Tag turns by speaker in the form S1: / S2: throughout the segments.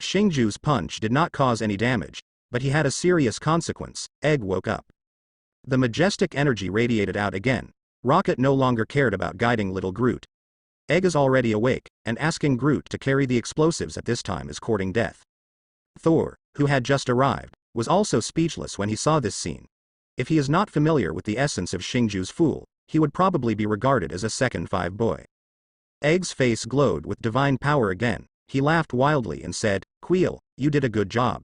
S1: Xingju's punch did not cause any damage, but he had a serious consequence. Egg woke up. The majestic energy radiated out again. Rocket no longer cared about guiding little Groot. Egg is already awake, and asking Groot to carry the explosives at this time is courting death. Thor, who had just arrived, was also speechless when he saw this scene. If he is not familiar with the essence of Xingju's fool, he would probably be regarded as a second five boy. Egg's face glowed with divine power again. He laughed wildly and said, "Quill, you did a good job.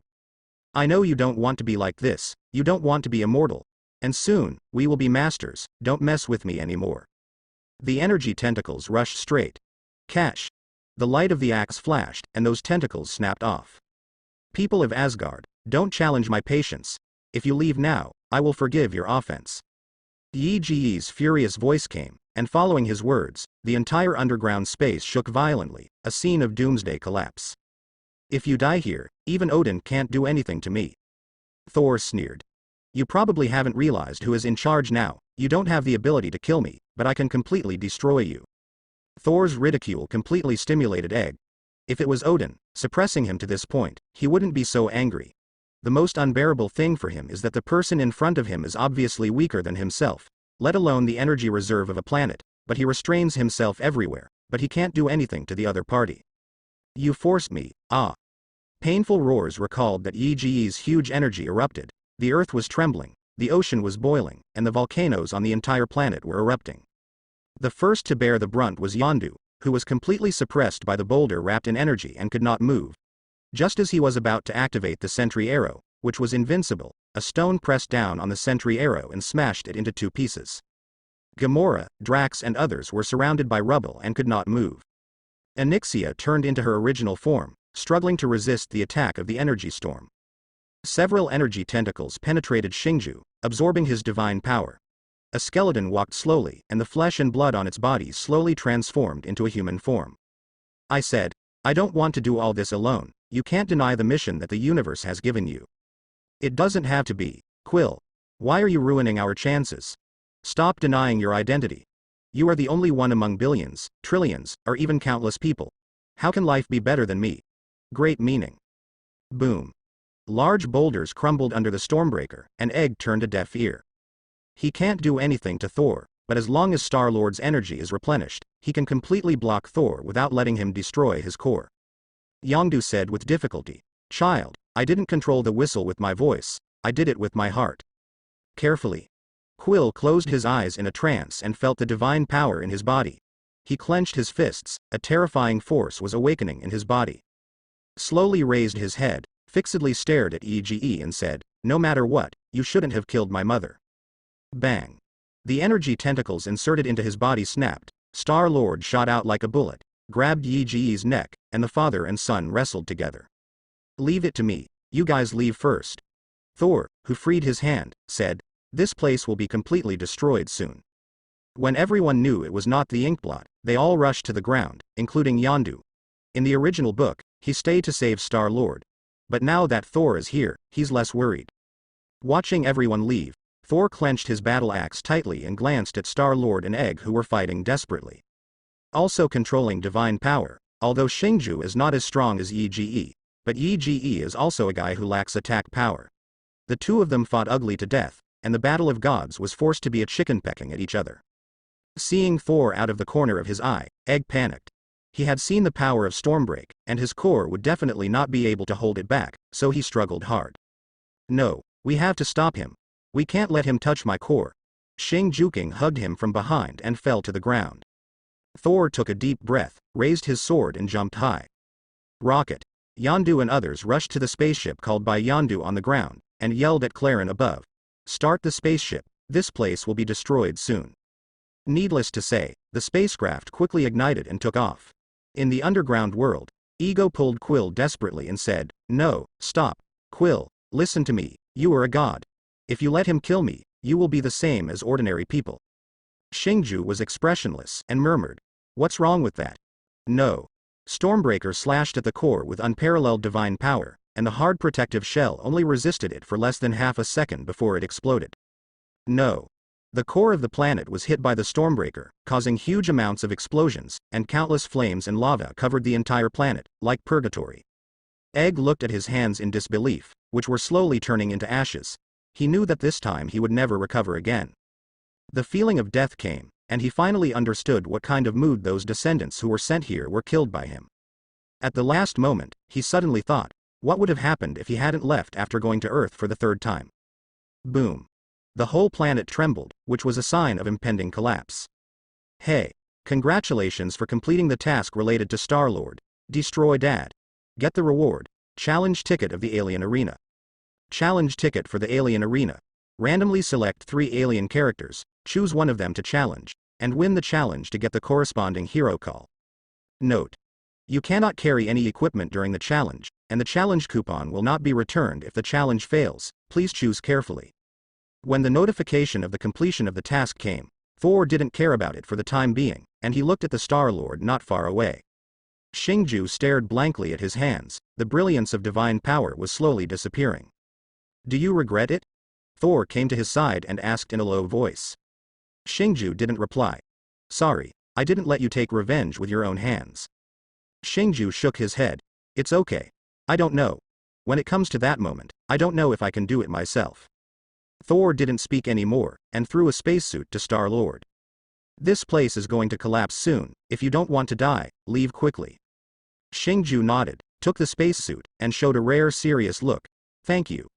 S1: I know you don't want to be like this, you don't want to be immortal. And soon, we will be masters, don't mess with me anymore." The energy tentacles rushed straight. Cash. The light of the axe flashed, and those tentacles snapped off. "People of Asgard, don't challenge my patience. If you leave now, I will forgive your offense." Yi Ji's furious voice came, and following his words, the entire underground space shook violently, a scene of doomsday collapse. "If you die here, even Odin can't do anything to me." Thor sneered. "You probably haven't realized who is in charge now. You don't have the ability to kill me, but I can completely destroy you." Thor's ridicule completely stimulated Egg. If it was Odin, suppressing him to this point, he wouldn't be so angry. The most unbearable thing for him is that the person in front of him is obviously weaker than himself, let alone the energy reserve of a planet, but he restrains himself everywhere, but he can't do anything to the other party. "You forced me, ah." Painful roars recalled that Yi Ji's huge energy erupted. The earth was trembling, the ocean was boiling, and the volcanoes on the entire planet were erupting. The first to bear the brunt was Yondu, who was completely suppressed by the boulder wrapped in energy and could not move. Just as he was about to activate the sentry arrow, which was invincible, a stone pressed down on the sentry arrow and smashed it into two pieces. Gamora, Drax and others were surrounded by rubble and could not move. Onyxia turned into her original form, struggling to resist the attack of the energy storm. Several energy tentacles penetrated Xingju, absorbing his divine power. A skeleton walked slowly, and the flesh and blood on its body slowly transformed into a human form. "I said, I don't want to do all this alone. You can't deny the mission that the universe has given you." "It doesn't have to be, Quill. Why are you ruining our chances? Stop denying your identity. You are the only one among billions, trillions, or even countless people. How can life be better than me?" Great meaning. Boom. Large boulders crumbled under the Stormbreaker, and Egg turned a deaf ear. He can't do anything to Thor, but as long as Star-Lord's energy is replenished, he can completely block Thor without letting him destroy his core. Yondu said with difficulty, "Child, I didn't control the whistle with my voice, I did it with my heart." Carefully. Quill closed his eyes in a trance and felt the divine power in his body. He clenched his fists, a terrifying force was awakening in his body. Slowly raised his head, fixedly stared at Ege and said, "No matter what, you shouldn't have killed my mother." Bang. The energy tentacles inserted into his body snapped. Star-Lord shot out like a bullet, grabbed Ege's neck, and the father and son wrestled together. "Leave it to me, you guys leave first." Thor, who freed his hand, said, "This place will be completely destroyed soon." When everyone knew it was not the inkblot, they all rushed to the ground, including Yondu. In the original book, he stayed to save Star-Lord. But now that Thor is here, he's less worried. Watching everyone leave, Thor clenched his battle axe tightly and glanced at Star-Lord and Egg, who were fighting desperately. Also controlling divine power, although Xingju is not as strong as Ege, but Ege is also a guy who lacks attack power. The two of them fought ugly to death, and the battle of gods was forced to be a chicken pecking at each other. Seeing Thor out of the corner of his eye, Egg panicked. He had seen the power of Stormbreak, and his core would definitely not be able to hold it back, so he struggled hard. "No, we have to stop him. We can't let him touch my core." Xingju hugged him from behind and fell to the ground. Thor took a deep breath, raised his sword and jumped high. Rocket, Yondu and others rushed to the spaceship called by Yondu on the ground, and yelled at Clarin above. "Start the spaceship, this place will be destroyed soon." Needless to say, the spacecraft quickly ignited and took off. In the underground world, Ego pulled Quill desperately and said, "No, stop. Quill, listen to me, you are a god. If you let him kill me, you will be the same as ordinary people." Xingju was expressionless and murmured, "What's wrong with that?" "No." Stormbreaker slashed at the core with unparalleled divine power, and the hard protective shell only resisted it for less than half a second before it exploded. "No." The core of the planet was hit by the Stormbreaker, causing huge amounts of explosions, and countless flames and lava covered the entire planet, like purgatory. Egg looked at his hands in disbelief, which were slowly turning into ashes. He knew that this time he would never recover again. The feeling of death came, and he finally understood what kind of mood those descendants who were sent here were killed by him. At the last moment, he suddenly thought, what would have happened if he hadn't left after going to Earth for the third time? Boom. The whole planet trembled, which was a sign of impending collapse. Hey, congratulations for completing the task related to Star-Lord. Destroy Dad. Get the reward. Challenge ticket of the Alien Arena. Challenge ticket for the Alien Arena. Randomly select 3 alien characters, choose one of them to challenge, and win the challenge to get the corresponding hero call. Note: you cannot carry any equipment during the challenge, and the challenge coupon will not be returned if the challenge fails. Please choose carefully. When the notification of the completion of the task came, Thor didn't care about it for the time being, and he looked at the Star-Lord not far away. Xingju stared blankly at his hands. The brilliance of divine power was slowly disappearing. Do you regret it? Thor came to his side and asked in a low voice. Xingju didn't reply. Sorry, I didn't let you take revenge with your own hands. Xingju shook his head. It's okay. I don't know. When it comes to that moment, I don't know if I can do it myself. Thor didn't speak anymore, and threw a spacesuit to Star-Lord. This place is going to collapse soon. If you don't want to die, leave quickly. Xingju nodded, took the spacesuit, and showed a rare serious look. Thank you.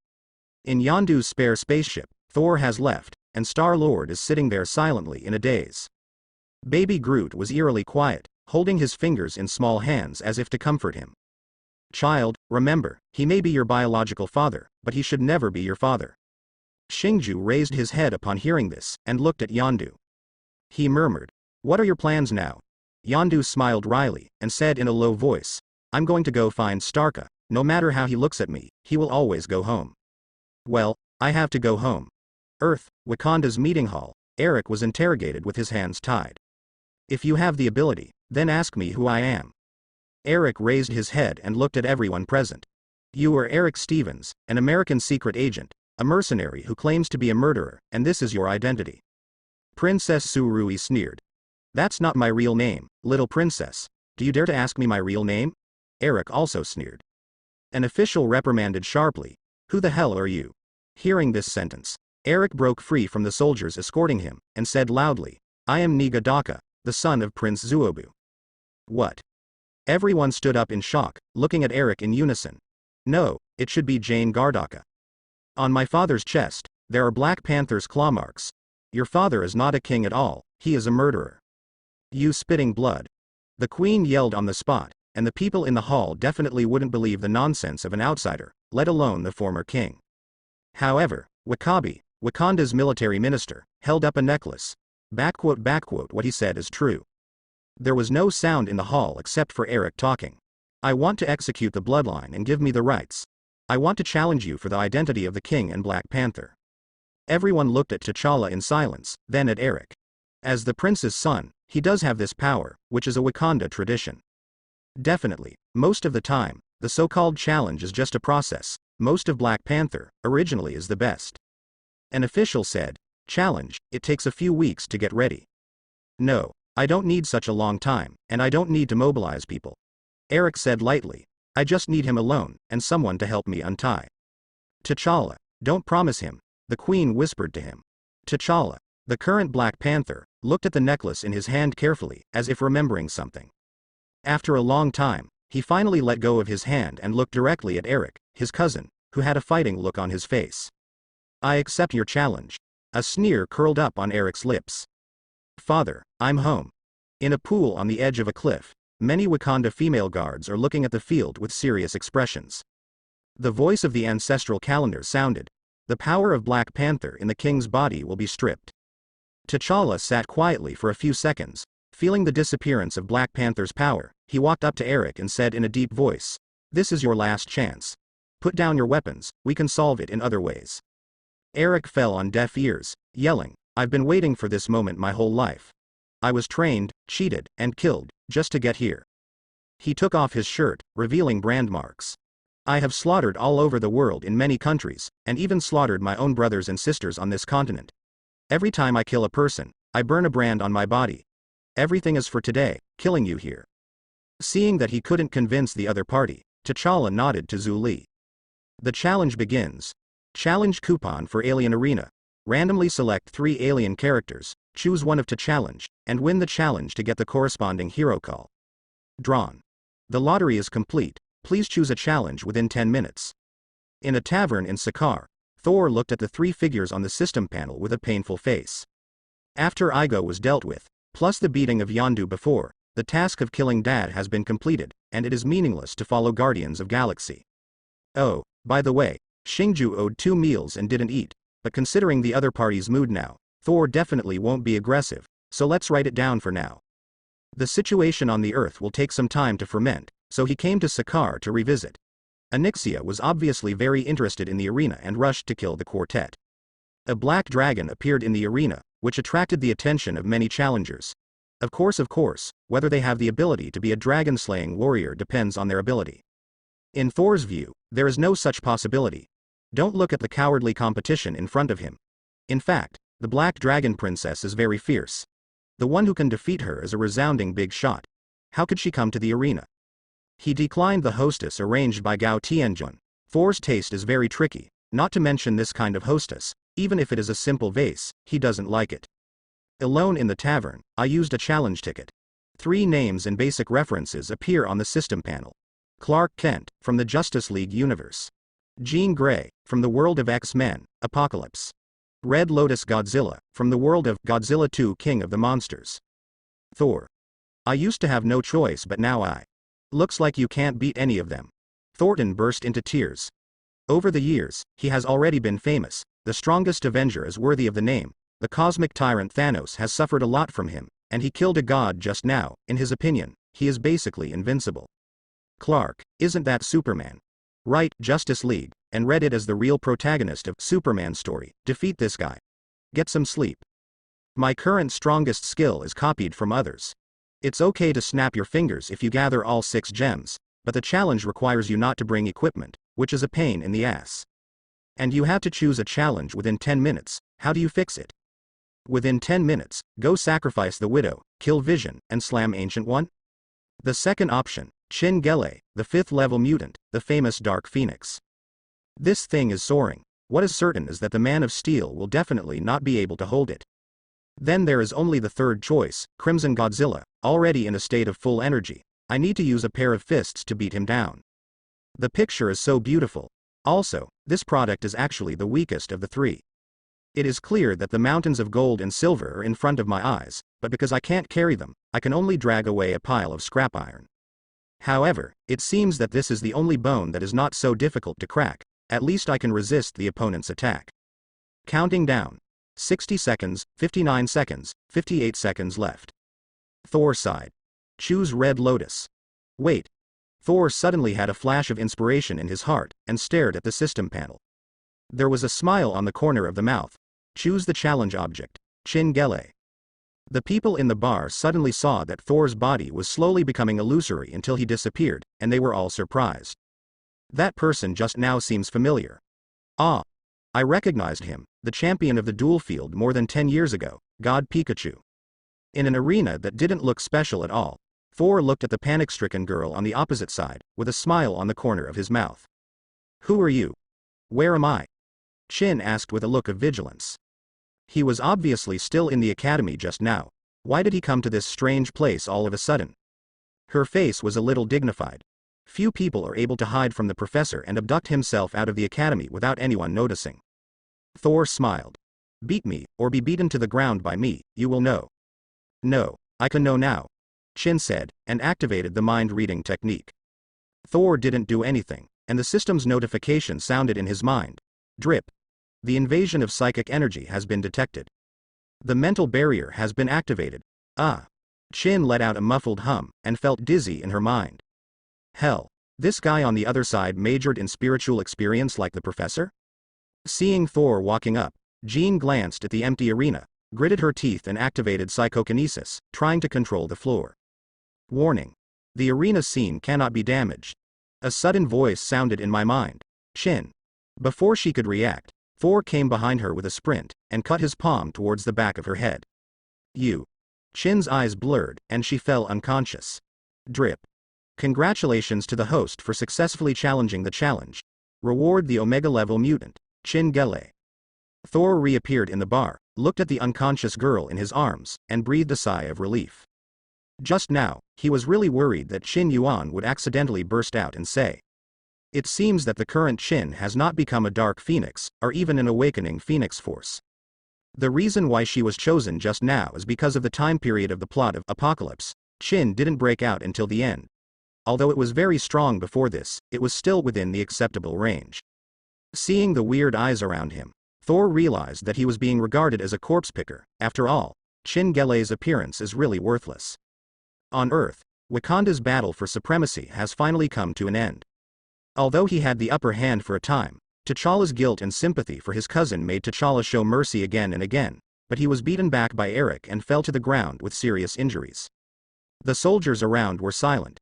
S1: In Yondu's spare spaceship, Thor has left, and Star-Lord is sitting there silently in a daze. Baby Groot was eerily quiet, holding his fingers in small hands as if to comfort him. Child, remember, he may be your biological father, but he should never be your father. Xingju raised his head upon hearing this, and looked at Yondu. He murmured, what are your plans now? Yondu smiled wryly, and said in a low voice, I'm going to go find Starka. No matter how he looks at me, he will always go home. Well, I have to go home. Earth, Wakanda's meeting hall. Eric was interrogated with his hands tied. If you have the ability, then ask me who I am. Eric raised his head and looked at everyone present. You are Eric Stevens, an American secret agent, a mercenary who claims to be a murderer, and this is your identity. Princess Surui sneered. That's not my real name, little princess. Do you dare to ask me my real name? Eric also sneered. An official reprimanded sharply. Who the hell are you? Hearing this sentence, Eric broke free from the soldiers escorting him, and said loudly, I am Nigadaka, the son of Prince Zuobu. What? Everyone stood up in shock, looking at Eric in unison. No, it should be Jane Gardaka. On my father's chest, there are Black Panther's claw marks. Your father is not a king at all, he is a murderer. You spitting blood. The queen yelled on the spot, and the people in the hall definitely wouldn't believe the nonsense of an outsider, let alone the former king. However, Wakabi, Wakanda's military minister, held up a necklace. What he said is true. There was no sound in the hall except for Eric talking. I want to execute the bloodline and give me the rights. I want to challenge you for the identity of the king and Black Panther. Everyone looked at T'Challa in silence, then at Eric. As the prince's son, he does have this power, which is a Wakanda tradition. Definitely, most of the time, the so-called challenge is just a process. Most of Black Panther, originally is the best. An official said, challenge, it takes a few weeks to get ready. No, I don't need such a long time, and I don't need to mobilize people. Eric said lightly, I just need him alone, and someone to help me untie. T'Challa, don't promise him, the queen whispered to him. T'Challa, the current Black Panther, looked at the necklace in his hand carefully, as if remembering something. After a long time, he finally let go of his hand and looked directly at Eric, his cousin, who had a fighting look on his face. I accept your challenge. A sneer curled up on Eric's lips. Father, I'm home. In a pool on the edge of a cliff, many Wakanda female guards are looking at the field with serious expressions. The voice of the ancestral calendar sounded. The power of Black Panther in the king's body will be stripped. T'Challa sat quietly for a few seconds, feeling the disappearance of Black Panther's power. He walked up to Eric and said in a deep voice, this is your last chance. Put down your weapons, we can solve it in other ways. Eric fell on deaf ears, yelling, I've been waiting for this moment my whole life. I was trained, cheated, and killed, just to get here. He took off his shirt, revealing brand marks. I have slaughtered all over the world in many countries, and even slaughtered my own brothers and sisters on this continent. Every time I kill a person, I burn a brand on my body. Everything is for today, killing you here. Seeing that he couldn't convince the other party, T'Challa nodded to Zhu Li. The challenge begins. Challenge coupon for Alien Arena. Randomly select 3 alien characters, choose one of to challenge, and win the challenge to get the corresponding hero call. Drawn. The lottery is complete, please choose a challenge within 10 minutes. In a tavern in Sakaar, Thor looked at the 3 figures on the system panel with a painful face. After Igo was dealt with, plus the beating of Yondu before, the task of killing Dad has been completed, and it is meaningless to follow Guardians of Galaxy. Oh, by the way, Xingju owed 2 meals and didn't eat, but considering the other party's mood now, Thor definitely won't be aggressive, so let's write it down for now. The situation on the Earth will take some time to ferment, so he came to Sakaar to revisit. Anixia was obviously very interested in the arena and rushed to kill the quartet. A black dragon appeared in the arena, which attracted the attention of many challengers. Of course, whether they have the ability to be a dragon-slaying warrior depends on their ability. In Thor's view, there is no such possibility. Don't look at the cowardly competition in front of him. In fact, the Black Dragon Princess is very fierce. The one who can defeat her is a resounding big shot. How could she come to the arena? He declined the hostess arranged by Gao Tianjun. Thor's taste is very tricky, not to mention this kind of hostess, even if it is a simple vase, he doesn't like it. Alone in the tavern, I used a challenge ticket. 3 names and basic references appear on the system panel. Clark Kent, from the Justice League universe. Jean Grey, from the world of X-Men, Apocalypse. Red Lotus Godzilla, from the world of Godzilla 2 King of the Monsters. Thor. I used to have no choice but now I. Looks like you can't beat any of them. Thornton burst into tears. Over the years, he has already been famous, the strongest Avenger is worthy of the name, the cosmic tyrant Thanos has suffered a lot from him, and he killed a god just now, in his opinion, he is basically invincible. Clark, isn't that Superman? Right, Justice League, and read it as the real protagonist of Superman's story, defeat this guy. Get some sleep. My current strongest skill is copied from others. It's okay to snap your fingers if you gather all 6 gems, but the challenge requires you not to bring equipment, which is a pain in the ass. And you have to choose a challenge within 10 minutes, how do you fix it? Within 10 minutes, go sacrifice the Widow, kill Vision, and slam Ancient One? The second option, Chin Gele, the 5th level mutant, the famous Dark Phoenix. This thing is soaring. What is certain is that the Man of Steel will definitely not be able to hold it. Then there is only the third choice, Crimson Godzilla, already in a state of full energy. I need to use a pair of fists to beat him down. The picture is so beautiful. Also, this product is actually the weakest of the 3. It is clear that the mountains of gold and silver are in front of my eyes, but because I can't carry them, I can only drag away a pile of scrap iron. However, it seems that this is the only bone that is not so difficult to crack, at least I can resist the opponent's attack. Counting down. 60 seconds, 59 seconds, 58 seconds left. Thor sighed. Choose Red Lotus. Wait. Thor suddenly had a flash of inspiration in his heart, and stared at the system panel. There was a smile on the corner of the mouth. Choose the challenge object. Chin Gele. The people in the bar suddenly saw that Thor's body was slowly becoming illusory until he disappeared, and they were all surprised. That person just now seems familiar. Ah. I recognized him, the champion of the duel field more than 10 years ago, God Pikachu. In an arena that didn't look special at all, Thor looked at the panic-stricken girl on the opposite side, with a smile on the corner of his mouth. Who are you? Where am I? Chin asked with a look of vigilance. He was obviously still in the academy just now. Why did he come to this strange place all of a sudden? Her face was a little dignified. Few people are able to hide from the professor and abduct himself out of the academy without anyone noticing. Thor smiled. Beat me, or be beaten to the ground by me, you will know. No, I can know now. Chin said, and activated the mind-reading technique. Thor didn't do anything, and the system's notification sounded in his mind. Drip. The invasion of psychic energy has been detected. The mental barrier has been activated. Ah. Chin let out a muffled hum, and felt dizzy in her mind. Hell. This guy on the other side majored in spiritual experience like the professor? Seeing Thor walking up, Jean glanced at the empty arena, gritted her teeth and activated psychokinesis, trying to control the floor. Warning. The arena scene cannot be damaged. A sudden voice sounded in my mind. Chin. Before she could react, Thor came behind her with a sprint, and cut his palm towards the back of her head. You. Chin's eyes blurred, and she fell unconscious. Drip. Congratulations to the host for successfully challenging the challenge. Reward the Omega level mutant, Chin Gele. Thor reappeared in the bar, looked at the unconscious girl in his arms, and breathed a sigh of relief. Just now, he was really worried that Qin Yuan would accidentally burst out and say, "It seems that the current Qin has not become a dark phoenix, or even an awakening phoenix force." The reason why she was chosen just now is because of the time period of the plot of Apocalypse. Qin didn't break out until the end. Although it was very strong before this, it was still within the acceptable range. Seeing the weird eyes around him, Thor realized that he was being regarded as a corpse picker. After all, Chin Gele's appearance is really worthless. On Earth, Wakanda's battle for supremacy has finally come to an end. Although he had the upper hand for a time, T'Challa's guilt and sympathy for his cousin made T'Challa show mercy again and again, but he was beaten back by Eric and fell to the ground with serious injuries. The soldiers around were silent.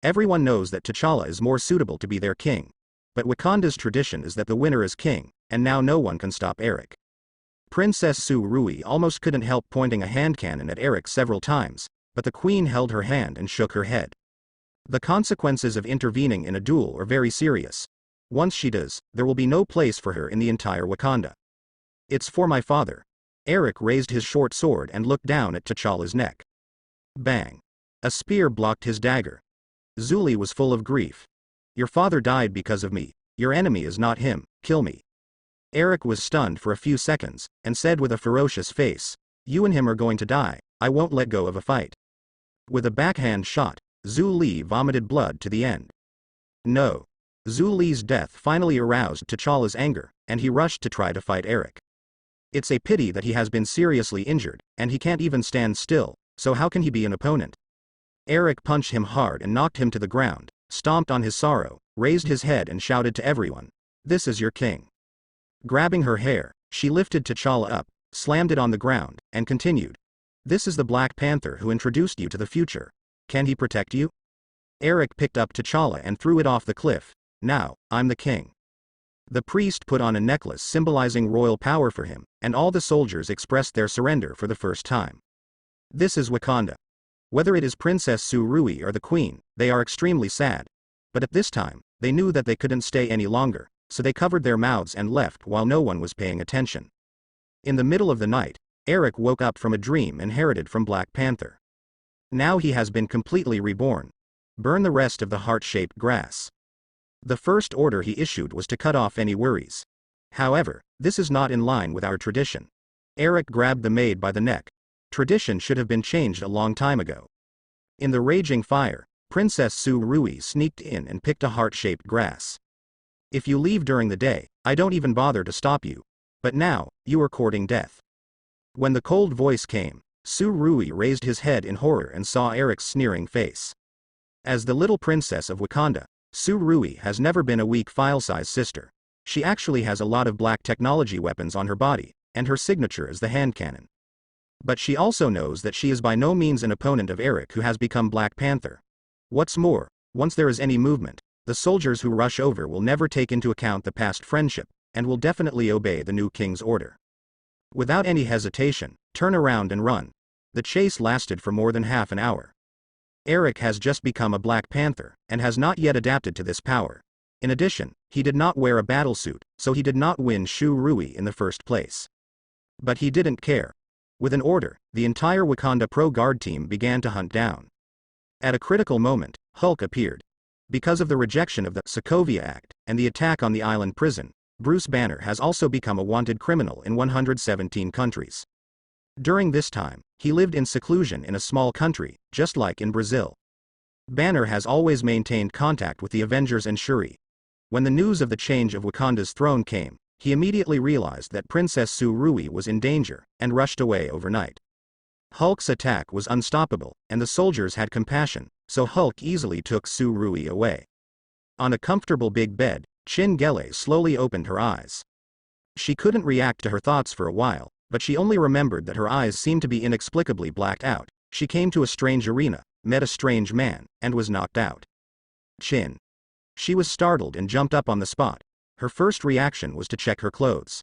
S1: Everyone knows that T'Challa is more suitable to be their king. But Wakanda's tradition is that the winner is king, and now no one can stop Eric. Princess Su Rui almost couldn't help pointing a hand cannon at Eric several times, but the queen held her hand and shook her head. The consequences of intervening in a duel are very serious. Once she does, there will be no place for her in the entire Wakanda. "It's for my father." Eric raised his short sword and looked down at T'Challa's neck. Bang! A spear blocked his dagger. Zuli was full of grief. "Your father died because of me. Your enemy is not him, kill me." Eric was stunned for a few seconds, and said with a ferocious face, "You and him are going to die, I won't let go of a fight." With a backhand shot, Zhu Li vomited blood to the end. No. Zhu Li's death finally aroused T'Challa's anger, and he rushed to try to fight Eric. It's a pity that he has been seriously injured, and he can't even stand still, so how can he be an opponent? Eric punched him hard and knocked him to the ground, stomped on his sorrow, raised his head and shouted to everyone, "This is your king." Grabbing her hair, she lifted T'Challa up, slammed it on the ground, and continued, "This is the Black Panther who introduced you to the future. Can he protect you?" Eric picked up T'Challa and threw it off the cliff. "Now, I'm the king." The priest put on a necklace symbolizing royal power for him, and all the soldiers expressed their surrender for the first time. This is Wakanda. Whether it is Princess Su Rui or the Queen, they are extremely sad. But at this time, they knew that they couldn't stay any longer, so they covered their mouths and left while no one was paying attention. In the middle of the night, Eric woke up from a dream inherited from Black Panther. Now he has been completely reborn. Burn the rest of the heart-shaped grass. The first order he issued was to cut off any worries. However, this is not in line with our tradition. Eric grabbed the maid by the neck. Tradition should have been changed a long time ago. In the raging fire, Princess Su Rui sneaked in and picked a heart-shaped grass. "If you leave during the day, I don't even bother to stop you. But now, you are courting death." When the cold voice came, Su Rui raised his head in horror and saw Eric's sneering face. As the little princess of Wakanda, Su Rui has never been a weak file-size sister. She actually has a lot of black technology weapons on her body, and her signature is the hand cannon. But she also knows that she is by no means an opponent of Eric who has become Black Panther. What's more, once there is any movement, the soldiers who rush over will never take into account the past friendship, and will definitely obey the new king's order. Without any hesitation, turn around and run. The chase lasted for more than half an hour. Eric has just become a Black Panther, and has not yet adapted to this power. In addition, he did not wear a battlesuit, so he did not win Su Rui in the first place. But he didn't care. With an order, the entire Wakanda Pro Guard team began to hunt down. At a critical moment, Hulk appeared. Because of the rejection of the Sokovia Act, and the attack on the island prison, Bruce Banner has also become a wanted criminal in 117 countries. During this time, he lived in seclusion in a small country, just like in Brazil. Banner has always maintained contact with the Avengers and Shuri. When the news of the change of Wakanda's throne came, he immediately realized that Princess Su Rui was in danger, and rushed away overnight. Hulk's attack was unstoppable, and the soldiers had compassion, so Hulk easily took Su Rui away. On a comfortable big bed, Chin Gele slowly opened her eyes. She couldn't react to her thoughts for a while, but she only remembered that her eyes seemed to be inexplicably blacked out. She came to a strange arena, met a strange man, and was knocked out. Chin. She was startled and jumped up on the spot. Her first reaction was to check her clothes.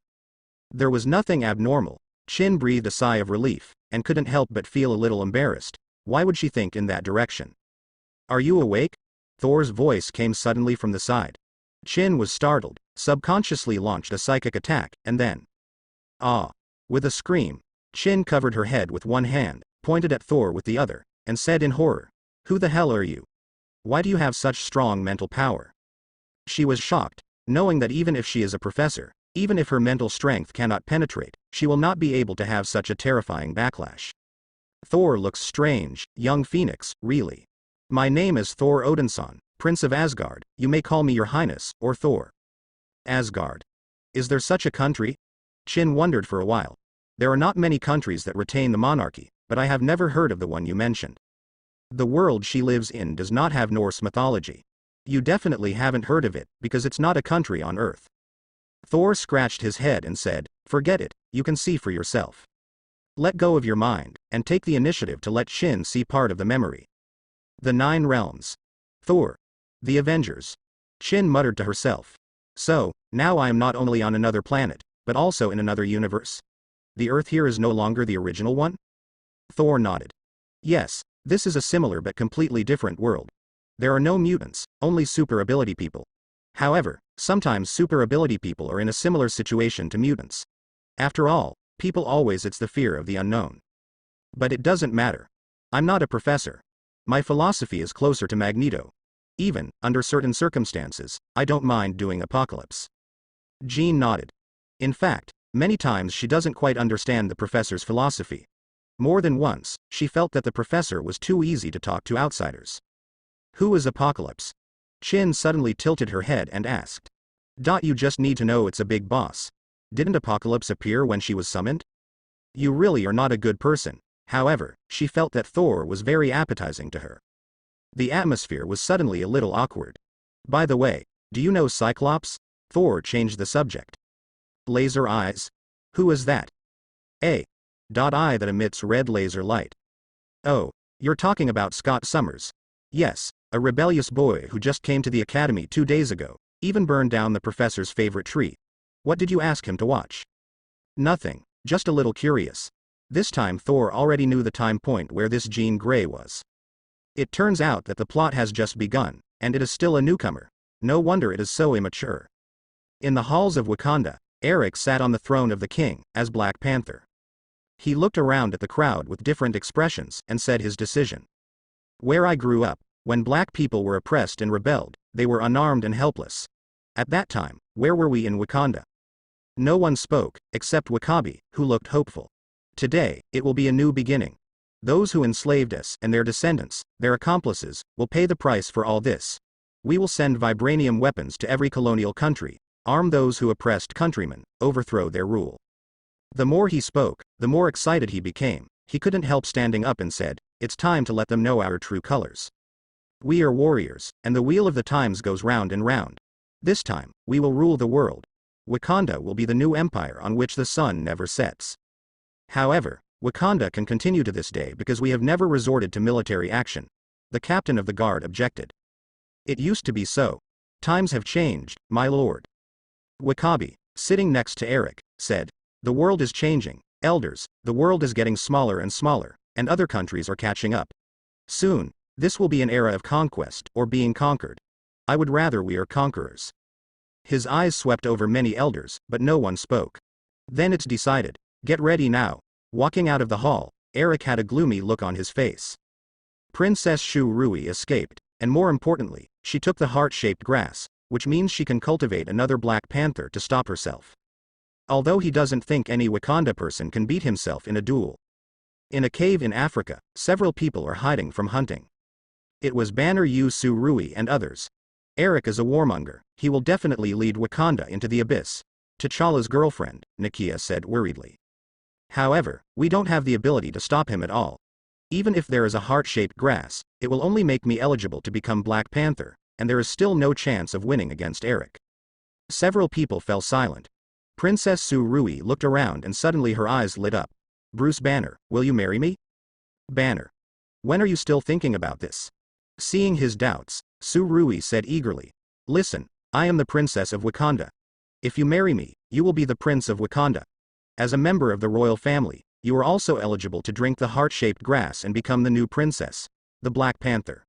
S1: There was nothing abnormal. Chin breathed a sigh of relief, and couldn't help but feel a little embarrassed. Why would she think in that direction? "Are you awake?" Thor's voice came suddenly from the side. Chin was startled, subconsciously launched a psychic attack, and then... Ah! With a scream, Chin covered her head with one hand, pointed at Thor with the other, and said in horror, "Who the hell are you? Why do you have such strong mental power?" She was shocked, knowing that even if she is a professor, even if her mental strength cannot penetrate, she will not be able to have such a terrifying backlash. Thor looks strange, young phoenix, really. My name is Thor Odinson, Prince of Asgard, you may call me your highness, or Thor. Asgard. Is there such a country? Chin wondered for a while. There are not many countries that retain the monarchy, but I have never heard of the one you mentioned. The world she lives in does not have Norse mythology. You definitely haven't heard of it, because it's not a country on Earth. Thor scratched his head and said, "Forget it, you can see for yourself. Let go of your mind, and take the initiative to let Chin see part of the memory." The 9 realms. Thor. The Avengers. Chin muttered to herself. So, now I am not only on another planet, but also in another universe? The Earth here is no longer the original one? Thor nodded. Yes, this is a similar but completely different world. There are no mutants, only super ability people. However, sometimes super ability people are in a similar situation to mutants. After all, people always it's the fear of the unknown. But it doesn't matter. I'm not a professor. My philosophy is closer to Magneto. Even, under certain circumstances, I don't mind doing apocalypse. Jean nodded. In fact, many times she doesn't quite understand the professor's philosophy. More than once, she felt that the professor was too easy to talk to outsiders. Who is Apocalypse? Chin suddenly tilted her head and asked. You just need to know it's a big boss. Didn't Apocalypse appear when she was summoned? You really are not a good person. However, she felt that Thor was very appetizing to her. The atmosphere was suddenly a little awkward. By the way, do you know Cyclops? Thor changed the subject. Laser eyes? Who is that? Eye that emits red laser light. Oh, you're talking about Scott Summers. Yes, a rebellious boy who just came to the academy 2 days ago, even burned down the professor's favorite tree. What did you ask him to watch? Nothing, just a little curious. This time Thor already knew the time point where this Jean Grey was. It turns out that the plot has just begun, and it is still a newcomer. No wonder it is so immature. In the halls of Wakanda, Eric sat on the throne of the king, as Black Panther. He looked around at the crowd with different expressions, and said his decision. Where I grew up, when black people were oppressed and rebelled, they were unarmed and helpless. At that time, where were we in Wakanda? No one spoke, except Wakabi, who looked hopeful. Today, it will be a new beginning. Those who enslaved us and their descendants, their accomplices, will pay the price for all this. We will send vibranium weapons to every colonial country, arm those who oppressed countrymen, overthrow their rule. The more he spoke, the more excited he became. He couldn't help standing up and said, "It's time to let them know our true colors. We are warriors, and the wheel of the times goes round and round. This time, we will rule the world. Wakanda will be the new empire on which the sun never sets." However, Wakanda can continue to this day because we have never resorted to military action. The captain of the guard objected. It used to be so. Times have changed, my lord. Wakabi, sitting next to Eric, said, "The world is changing, elders, the world is getting smaller and smaller, and other countries are catching up. Soon, this will be an era of conquest, or being conquered. I would rather we are conquerors." His eyes swept over many elders, but no one spoke. Then it's decided. Get ready now. Walking out of the hall, Eric had a gloomy look on his face. Princess Shu Rui escaped, and more importantly, she took the heart-shaped grass, which means she can cultivate another Black Panther to stop herself. Although he doesn't think any Wakanda person can beat himself in a duel. In a cave in Africa, several people are hiding from hunting. It was Banner Yu Su Rui and others. Eric is a warmonger, he will definitely lead Wakanda into the abyss. T'Challa's girlfriend, Nakia said worriedly. However, we don't have the ability to stop him at all. Even if there is a heart-shaped grass, it will only make me eligible to become Black Panther, and there is still no chance of winning against Eric. Several people fell silent. Princess Su Rui looked around and suddenly her eyes lit up. Bruce Banner, will you marry me? Banner. When are you still thinking about this? Seeing his doubts, Su Rui said eagerly. Listen, I am the princess of Wakanda. If you marry me, you will be the prince of Wakanda. As a member of the royal family, you are also eligible to drink the heart-shaped grass and become the new princess, the Black Panther.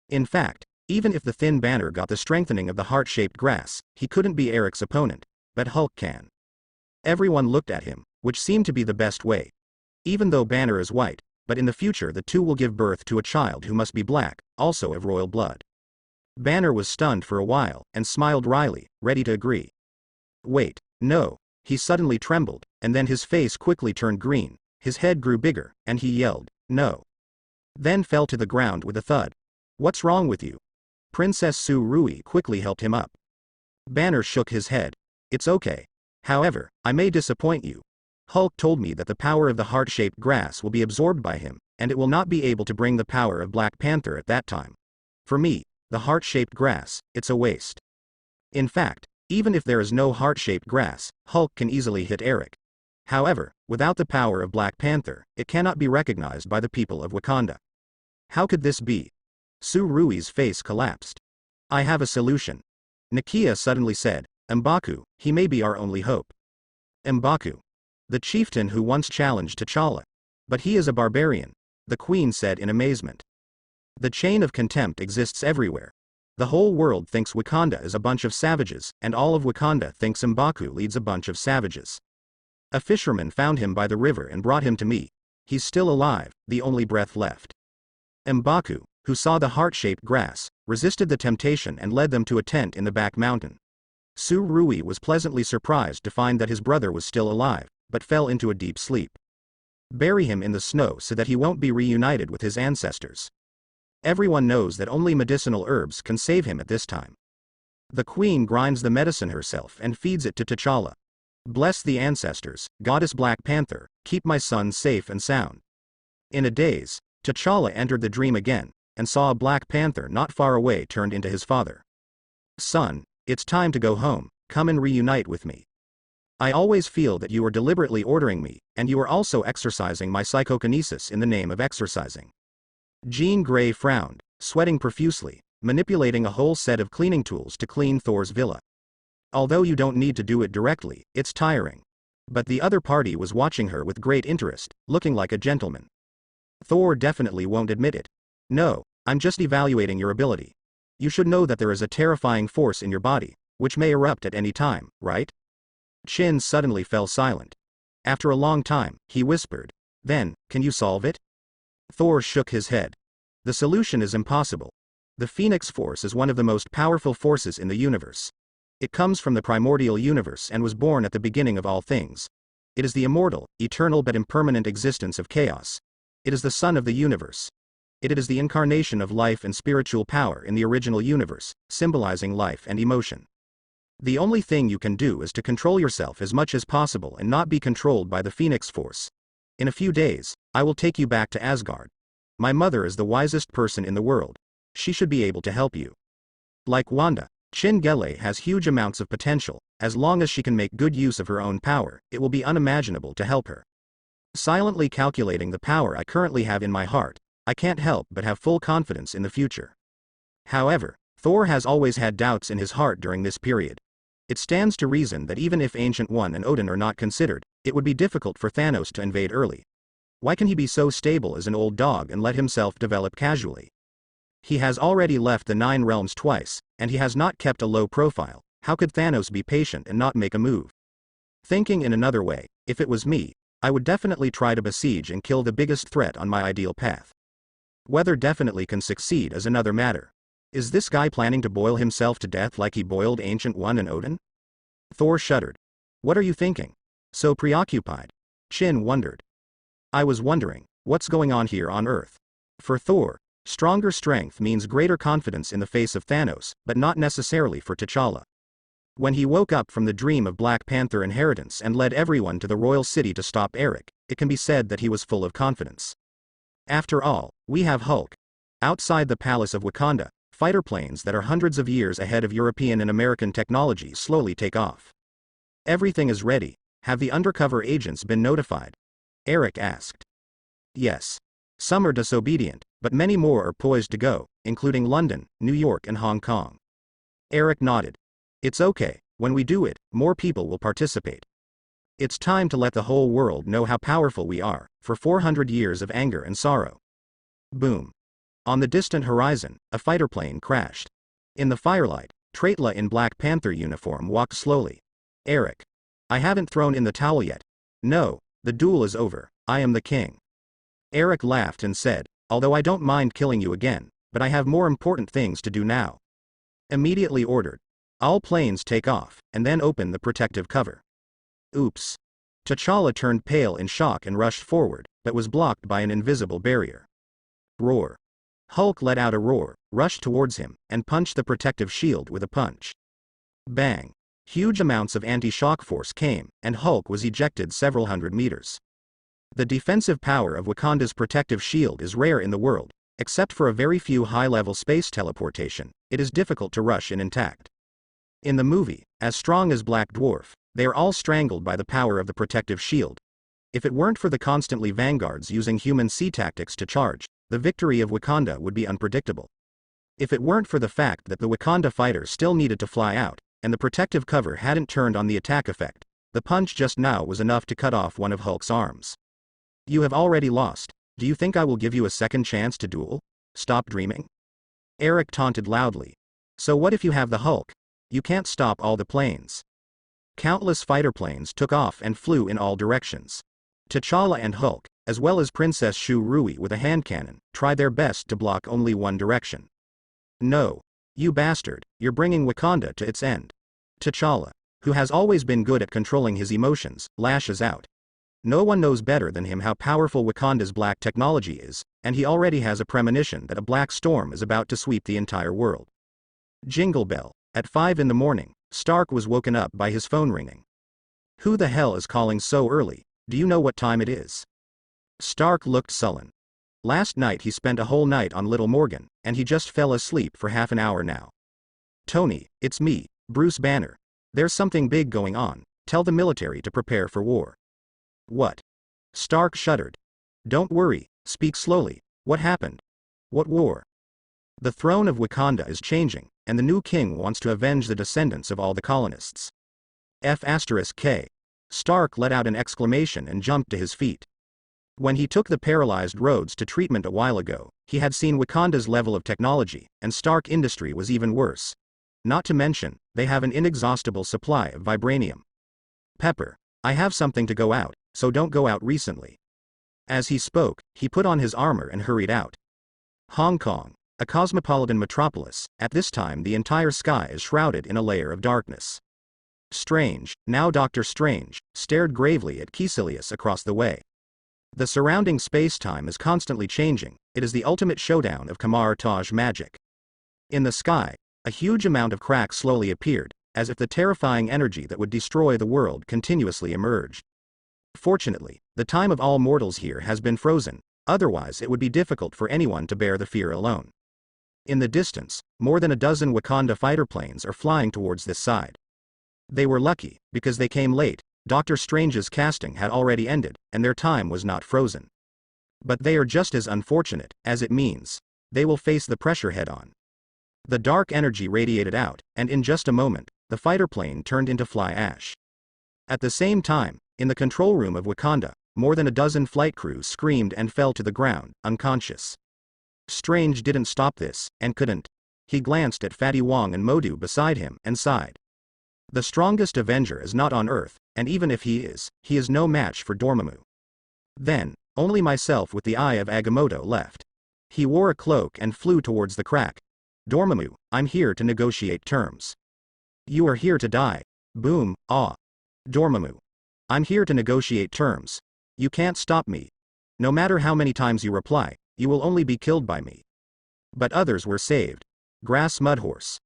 S1: In fact, Even if the thin Banner got the strengthening of the heart-shaped grass, he couldn't be Eric's opponent, but Hulk can. Everyone looked at him, which seemed to be the best way. Even though Banner is white, but in the future the two will give birth to a child who must be black, also of royal blood. Banner was stunned for a while, and smiled wryly, ready to agree. Wait, no. He suddenly trembled, and then his face quickly turned green, his head grew bigger, and he yelled, no. Then fell to the ground with a thud. What's wrong with you? Princess Su Rui quickly helped him up. Banner shook his head. It's okay. However, I may disappoint you. Hulk told me that the power of the heart-shaped grass will be absorbed by him, and it will not be able to bring the power of Black Panther at that time. For me, the heart-shaped grass, it's a waste. In fact, even if there is no heart-shaped grass, Hulk can easily hit Eric. However, without the power of Black Panther, it cannot be recognized by the people of Wakanda. How could this be? Su Rui's face collapsed. I have a solution. Nakia suddenly said, M'Baku, he may be our only hope. M'Baku. The chieftain who once challenged T'Challa. But he is a barbarian, the queen said in amazement. The chain of contempt exists everywhere. The whole world thinks Wakanda is a bunch of savages, and all of Wakanda thinks M'Baku leads a bunch of savages. A fisherman found him by the river and brought him to me. He's still alive, the only breath left. M'Baku, who saw the heart-shaped grass, resisted the temptation and led them to a tent in the back mountain. Su Rui was pleasantly surprised to find that his brother was still alive, but fell into a deep sleep. Bury him in the snow so that he won't be reunited with his ancestors. Everyone knows that only medicinal herbs can save him at this time. The queen grinds the medicine herself and feeds it to T'Challa. Bless the ancestors, Goddess Black Panther, keep my son safe and sound. In a daze, T'Challa entered the dream again, and saw a Black Panther not far away turned into his father. Son, it's time to go home, come and reunite with me. I always feel that you are deliberately ordering me, and you are also exercising my psychokinesis in the name of exercising. Jean Grey frowned, sweating profusely, manipulating a whole set of cleaning tools to clean Thor's villa. Although you don't need to do it directly, it's tiring. But the other party was watching her with great interest, looking like a gentleman. Thor definitely won't admit it. No, I'm just evaluating your ability. You should know that there is a terrifying force in your body, which may erupt at any time, right? Chin suddenly fell silent. After a long time, he whispered, then, can you solve it? Thor shook his head. The solution is impossible. The Phoenix Force is one of the most powerful forces in the universe. It comes from the primordial universe and was born at the beginning of all things. It is the immortal, eternal but impermanent existence of chaos. It is the sun of the universe. It is the incarnation of life and spiritual power in the original universe, symbolizing life and emotion. The only thing you can do is to control yourself as much as possible and not be controlled by the Phoenix Force. In a few days, I will take you back to Asgard. My mother is the wisest person in the world. She should be able to help you. Like Wanda, Chingele has huge amounts of potential. As long as she can make good use of her own power, it will be unimaginable to help her. Silently calculating the power I currently have in my heart, I can't help but have full confidence in the future. However, Thor has always had doubts in his heart during this period. It stands to reason that even if Ancient One and Odin are not considered, it would be difficult for Thanos to invade early. Why can he be so stable as an old dog and let himself develop casually? He has already left the Nine Realms twice, and he has not kept a low profile. How could Thanos be patient and not make a move? Thinking in another way, if it was me, I would definitely try to besiege and kill the biggest threat on my ideal path. Whether definitely can succeed is another matter. Is this guy planning to boil himself to death like he boiled Ancient One and Odin? Thor shuddered. What are you thinking? So preoccupied. Chin wondered. I was wondering, what's going on here on Earth? For Thor, stronger strength means greater confidence in the face of Thanos, but not necessarily for T'Challa. When he woke up from the dream of Black Panther inheritance and led everyone to the royal city to stop Eric, it can be said that he was full of confidence. After all, we have Hulk. Outside the palace of Wakanda, fighter planes that are hundreds of years ahead of European and American technology slowly take off. Everything is ready. Have the undercover agents been notified? Eric asked. Yes. Some are disobedient, but many more are poised to go, including London, New York and Hong Kong. Eric nodded. It's okay, when we do it, more people will participate. It's time to let the whole world know how powerful we are, for 400 years of anger and sorrow. Boom. On the distant horizon, a fighter plane crashed. In the firelight, Traitla in Black Panther uniform walked slowly. Eric. I haven't thrown in the towel yet. No, the duel is over, I am the king. Eric laughed and said, although I don't mind killing you again, but I have more important things to do now. Immediately ordered. All planes take off, and then open the protective cover. Oops. T'Challa turned pale in shock and rushed forward, but was blocked by an invisible barrier. Roar. Hulk let out a roar, rushed towards him, and punched the protective shield with a punch. Bang. Huge amounts of anti-shock force came, and Hulk was ejected several hundred meters. The defensive power of Wakanda's protective shield is rare in the world, except for a very few high-level space teleportation. It is difficult to rush in intact. In the movie, as strong as Black Dwarf, they are all strangled by the power of the protective shield. If it weren't for the constantly vanguards using human sea tactics to charge, the victory of Wakanda would be unpredictable. If it weren't for the fact that the Wakanda fighters still needed to fly out, and the protective cover hadn't turned on the attack effect, the punch just now was enough to cut off one of Hulk's arms. You have already lost. Do you think I will give you a second chance to duel? Stop dreaming. Eric taunted loudly. So what if you have the Hulk? You can't stop all the planes. Countless fighter planes took off and flew in all directions. T'Challa and Hulk, as well as Princess Shu Rui with a hand cannon, tried their best to block only one direction. No. You bastard, you're bringing Wakanda to its end. T'Challa, who has always been good at controlling his emotions, lashes out. No one knows better than him how powerful Wakanda's black technology is, and he already has a premonition that a black storm is about to sweep the entire world. Jingle bell. At 5 a.m, Stark was woken up by his phone ringing. Who the hell is calling so early? Do you know what time it is? Stark looked sullen. Last night he spent a whole night on Little Morgan, and he just fell asleep for half an hour now. Tony, it's me, Bruce Banner. There's something big going on. Tell the military to prepare for war. What? Stark shuddered. Don't worry, speak slowly. What happened? What war? The throne of Wakanda is changing, and the new king wants to avenge the descendants of all the colonists. F*K. Stark let out an exclamation and jumped to his feet. When he took the paralyzed Rhodes to treatment a while ago, he had seen Wakanda's level of technology, and Stark Industry was even worse. Not to mention, they have an inexhaustible supply of vibranium. Pepper, I have something to go out, so don't go out recently. As he spoke, he put on his armor and hurried out. Hong Kong, a cosmopolitan metropolis, at this time the entire sky is shrouded in a layer of darkness. Strange, now Dr. Strange, stared gravely at Caecilius across the way. The surrounding space-time is constantly changing. It is the ultimate showdown of Kamar Taj magic. In the sky, a huge amount of cracks slowly appeared, as if the terrifying energy that would destroy the world continuously emerged. Fortunately, the time of all mortals here has been frozen, otherwise it would be difficult for anyone to bear the fear alone. In the distance, more than a dozen Wakanda fighter planes are flying towards this side. They were lucky, because they came late. Doctor Strange's casting had already ended, and their time was not frozen. But they are just as unfortunate, as it means they will face the pressure head-on. The dark energy radiated out, and in just a moment, the fighter plane turned into fly ash. At the same time, in the control room of Wakanda, more than a dozen flight crews screamed and fell to the ground, unconscious. Strange didn't stop this, and couldn't. He glanced at Fatty Wong and Modu beside him and sighed. The strongest Avenger is not on Earth, and even if he is no match for Dormammu. Then, only myself with the Eye of Agamotto left. He wore a cloak and flew towards the crack. Dormammu, I'm here to negotiate terms. You are here to die. Boom, ah. Dormammu. I'm here to negotiate terms. You can't stop me. No matter how many times you reply, you will only be killed by me. But others were saved. Grass Mudhorse.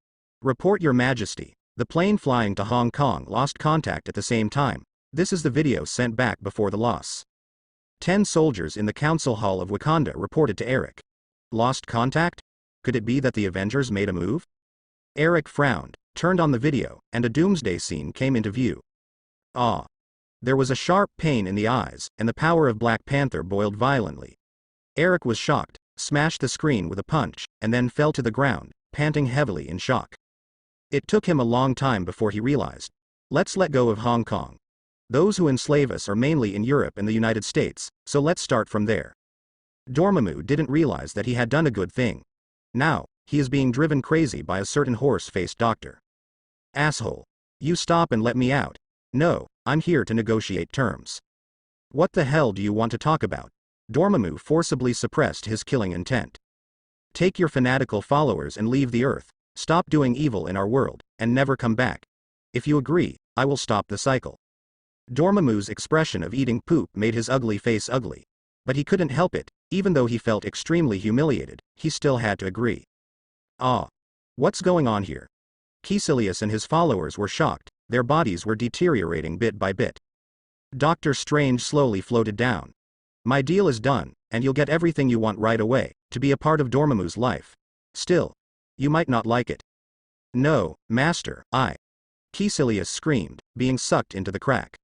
S1: Report your majesty. The plane flying to Hong Kong lost contact at the same time. This is the video sent back before the loss. 10 soldiers in the council hall of Wakanda reported to Eric. Lost contact? Could it be that the Avengers made a move? Eric frowned, turned on the video, and a doomsday scene came into view. Ah. There was a sharp pain in the eyes, and the power of Black Panther boiled violently. Eric was shocked, smashed the screen with a punch, and then fell to the ground, panting heavily in shock. It took him a long time before he realized. Let's let go of Hong Kong. Those who enslave us are mainly in Europe and the United States, so let's start from there. Dormammu didn't realize that he had done a good thing. Now, he is being driven crazy by a certain horse-faced doctor. Asshole. You stop and let me out. No, I'm here to negotiate terms. What the hell do you want to talk about? Dormammu forcibly suppressed his killing intent. Take your fanatical followers and leave the Earth. Stop doing evil in our world, and never come back. If you agree, I will stop the cycle. Dormammu's expression of eating poop made his ugly face ugly. But he couldn't help it, even though he felt extremely humiliated, he still had to agree. Ah. What's going on here? Caecilius and his followers were shocked, their bodies were deteriorating bit by bit. Doctor Strange slowly floated down. My deal is done, and you'll get everything you want right away, to be a part of Dormammu's life. Still, you might not like it. No, Master, Caecilius screamed, being sucked into the crack.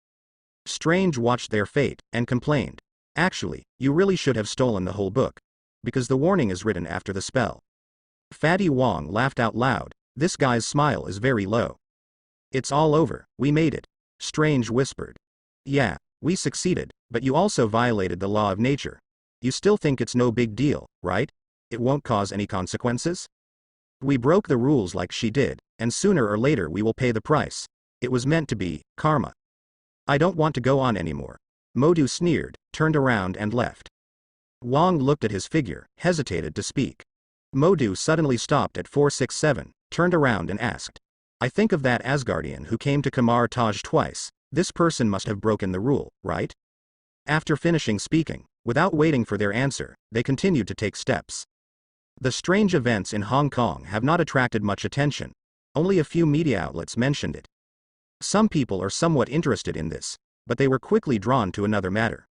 S1: Strange watched their fate, and complained. Actually, you really should have stolen the whole book. Because the warning is written after the spell. Fatty Wong laughed out loud, this guy's smile is very low. It's all over, we made it. Strange whispered. Yeah, we succeeded, but you also violated the law of nature. You still think it's no big deal, right? It won't cause any consequences? We broke the rules like she did, and sooner or later we will pay the price. It was meant to be, karma. I don't want to go on anymore. Modu sneered, turned around and left. Wong looked at his figure, hesitated to speak. Modu suddenly stopped at 467, turned around and asked. I think of that Asgardian who came to Kamar Taj twice, this person must have broken the rule, right? After finishing speaking, without waiting for their answer, they continued to take steps. The strange events in Hong Kong have not attracted much attention. Only a few media outlets mentioned it. Some people are somewhat interested in this, but they were quickly drawn to another matter.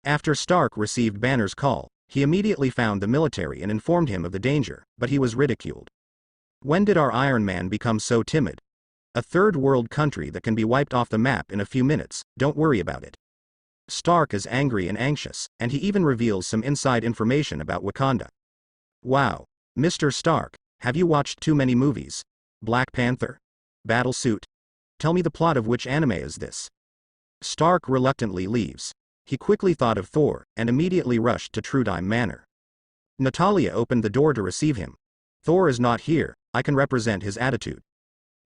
S1: After Stark received Banner's call, he immediately found the military and informed him of the danger, but he was ridiculed. When did our Iron Man become so timid? A third world country that can be wiped off the map in a few minutes, don't worry about it. Stark is angry and anxious, and he even reveals some inside information about Wakanda. Wow. Mr. Stark, have you watched too many movies? Black Panther? Battlesuit? Tell me the plot of which anime is this? Stark reluctantly leaves. He quickly thought of Thor, and immediately rushed to Trudime Manor. Natalia opened the door to receive him. Thor is not here, I can represent his attitude.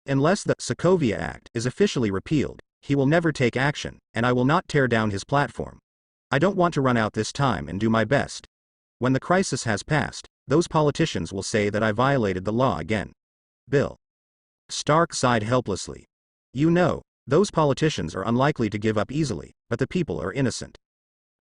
S1: Unless the Sokovia Act is officially repealed, he will never take action, and I will not tear down his platform. I don't want to run out this time and do my best. When the crisis has passed, those politicians will say that I violated the law again. Bill. Stark sighed helplessly. You know, those politicians are unlikely to give up easily, but the people are innocent.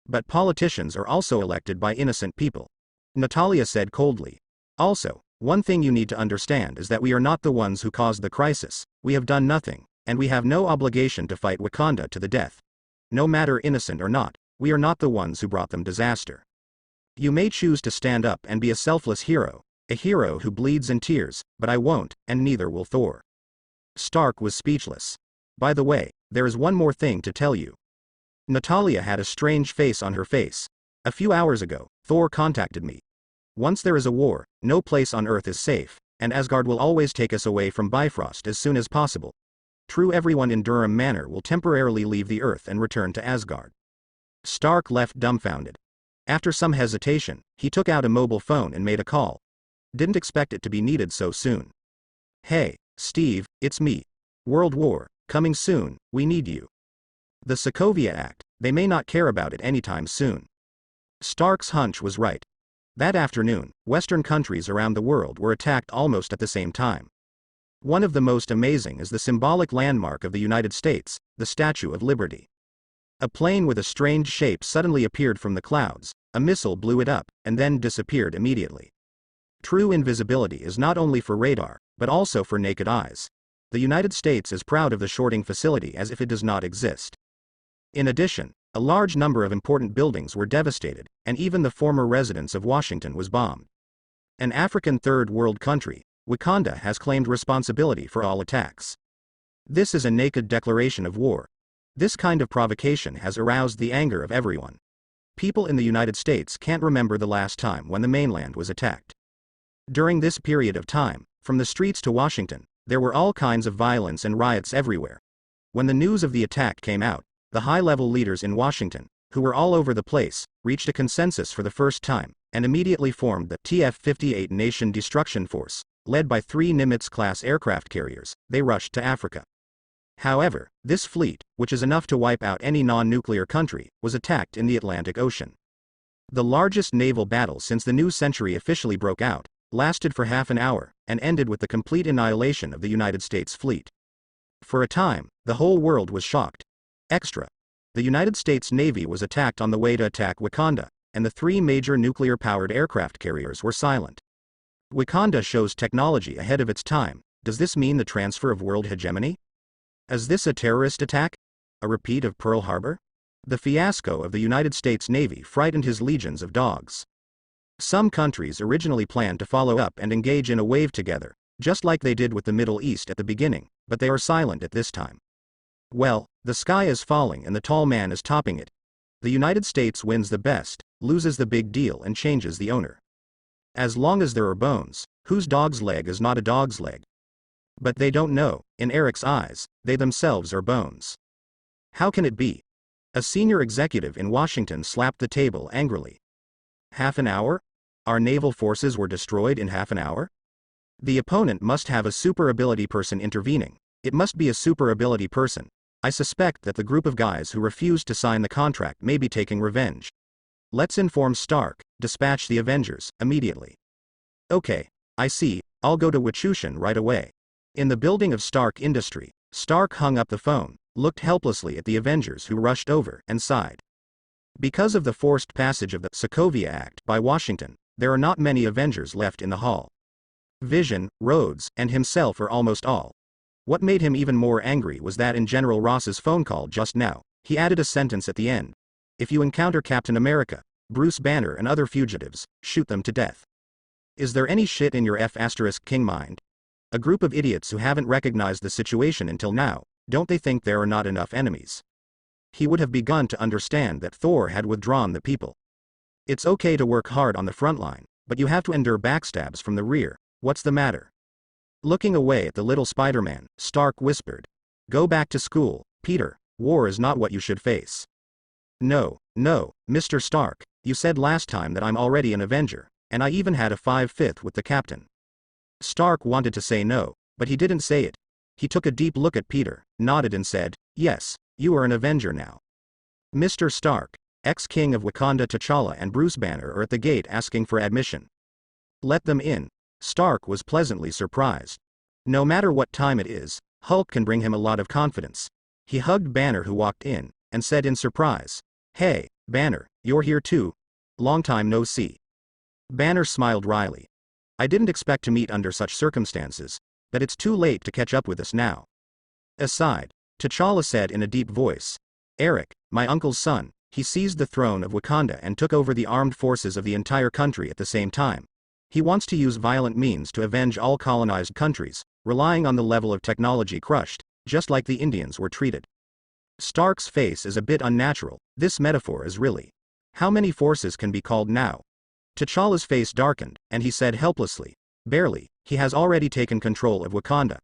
S1: But politicians are also elected by innocent people. Natalia said coldly. Also, one thing you need to understand is that we are not the ones who caused the crisis, we have done nothing, and we have no obligation to fight Wakanda to the death. No matter innocent or not, we are not the ones who brought them disaster. You may choose to stand up and be a selfless hero, a hero who bleeds and tears, but I won't, and neither will Thor. Stark was speechless. By the way, there is one more thing to tell you. Natalia had a strange face on her face. A few hours ago, Thor contacted me. Once there is a war, no place on Earth is safe, and Asgard will always take us away from Bifrost as soon as possible. True, everyone in Durham Manor will temporarily leave the Earth and return to Asgard. Stark left dumbfounded. After some hesitation, he took out a mobile phone and made a call. Didn't expect it to be needed so soon. Hey, Steve, it's me. World War, coming soon, we need you. The Sokovia Act, they may not care about it anytime soon. Stark's hunch was right. That afternoon, Western countries around the world were attacked almost at the same time. One of the most amazing is the symbolic landmark of the United States, the Statue of Liberty. A plane with a strange shape suddenly appeared from the clouds, a missile blew it up, and then disappeared immediately. True invisibility is not only for radar, but also for naked eyes. The United States is proud of the shorting facility as if it does not exist. In addition, a large number of important buildings were devastated, and even the former residence of Washington was bombed. An African third world country, Wakanda has claimed responsibility for all attacks. This is a naked declaration of war. This kind of provocation has aroused the anger of everyone. People in the United States can't remember the last time when the mainland was attacked. During this period of time, from the streets to Washington, there were all kinds of violence and riots everywhere. When the news of the attack came out, the high-level leaders in Washington, who were all over the place, reached a consensus for the first time, and immediately formed the TF-58 Nation Destruction Force. Led by 3 Nimitz-class aircraft carriers, they rushed to Africa. However, this fleet, which is enough to wipe out any non-nuclear country, was attacked in the Atlantic Ocean. The largest naval battle since the new century officially broke out, lasted for half an hour, and ended with the complete annihilation of the United States fleet. For a time, the whole world was shocked. Extra. The United States Navy was attacked on the way to attack Wakanda, and the 3 major nuclear-powered aircraft carriers were silent. Wakanda shows technology ahead of its time. Does this mean the transfer of world hegemony? Is this a terrorist attack? A repeat of Pearl Harbor? The fiasco of the United States Navy frightened his legions of dogs. Some countries originally planned to follow up and engage in a wave together, just like they did with the Middle East at the beginning, but they are silent at this time. Well, the sky is falling and the tall man is topping it. The United States wins the best, loses the big deal and changes the owner. As long as there are bones, whose dog's leg is not a dog's leg? But they don't know, in Eric's eyes, they themselves are bones. How can it be? A senior executive in Washington slapped the table angrily. Half an hour? Our naval forces were destroyed in half an hour? The opponent must have a super ability person intervening. It must be a super ability person. I suspect that the group of guys who refused to sign the contract may be taking revenge. Let's inform Stark, dispatch the Avengers, immediately. Okay, I see, I'll go to Wachushan right away. In the building of Stark Industry, Stark hung up the phone, looked helplessly at the Avengers who rushed over, and sighed. Because of the forced passage of the Sokovia Act by Washington, there are not many Avengers left in the hall. Vision, Rhodes, and himself are almost all. What made him even more angry was that in General Ross's phone call just now, he added a sentence at the end. If you encounter Captain America, Bruce Banner and other fugitives, shoot them to death. Is there any shit in your F***king mind? A group of idiots who haven't recognized the situation until now, don't they think there are not enough enemies? He would have begun to understand that Thor had withdrawn the people. It's okay to work hard on the front line, but you have to endure backstabs from the rear. What's the matter? Looking away at the little Spider-Man, Stark whispered. Go back to school, Peter. War is not what you should face. No, Mr. Stark, you said last time that I'm already an Avenger, and I even had a 5/5 with the captain. Stark wanted to say no, but he didn't say it. He took a deep look at Peter, nodded and said, yes, you are an Avenger now. Mr. Stark, ex-king of Wakanda T'Challa and Bruce Banner are at the gate asking for admission. Let them in. Stark was pleasantly surprised. No matter what time it is, Hulk can bring him a lot of confidence. He hugged Banner who walked in, and said in surprise, hey, Banner, you're here too? Long time no see. Banner smiled wryly. I didn't expect to meet under such circumstances, but it's too late to catch up with us now. Aside, T'Challa said in a deep voice, Eric, my uncle's son, he seized the throne of Wakanda and took over the armed forces of the entire country at the same time. He wants to use violent means to avenge all colonized countries, relying on the level of technology crushed, just like the Indians were treated. Stark's face is a bit unnatural. This metaphor is really. How many forces can be called now? T'Challa's face darkened, and he said helplessly, barely, he has already taken control of Wakanda.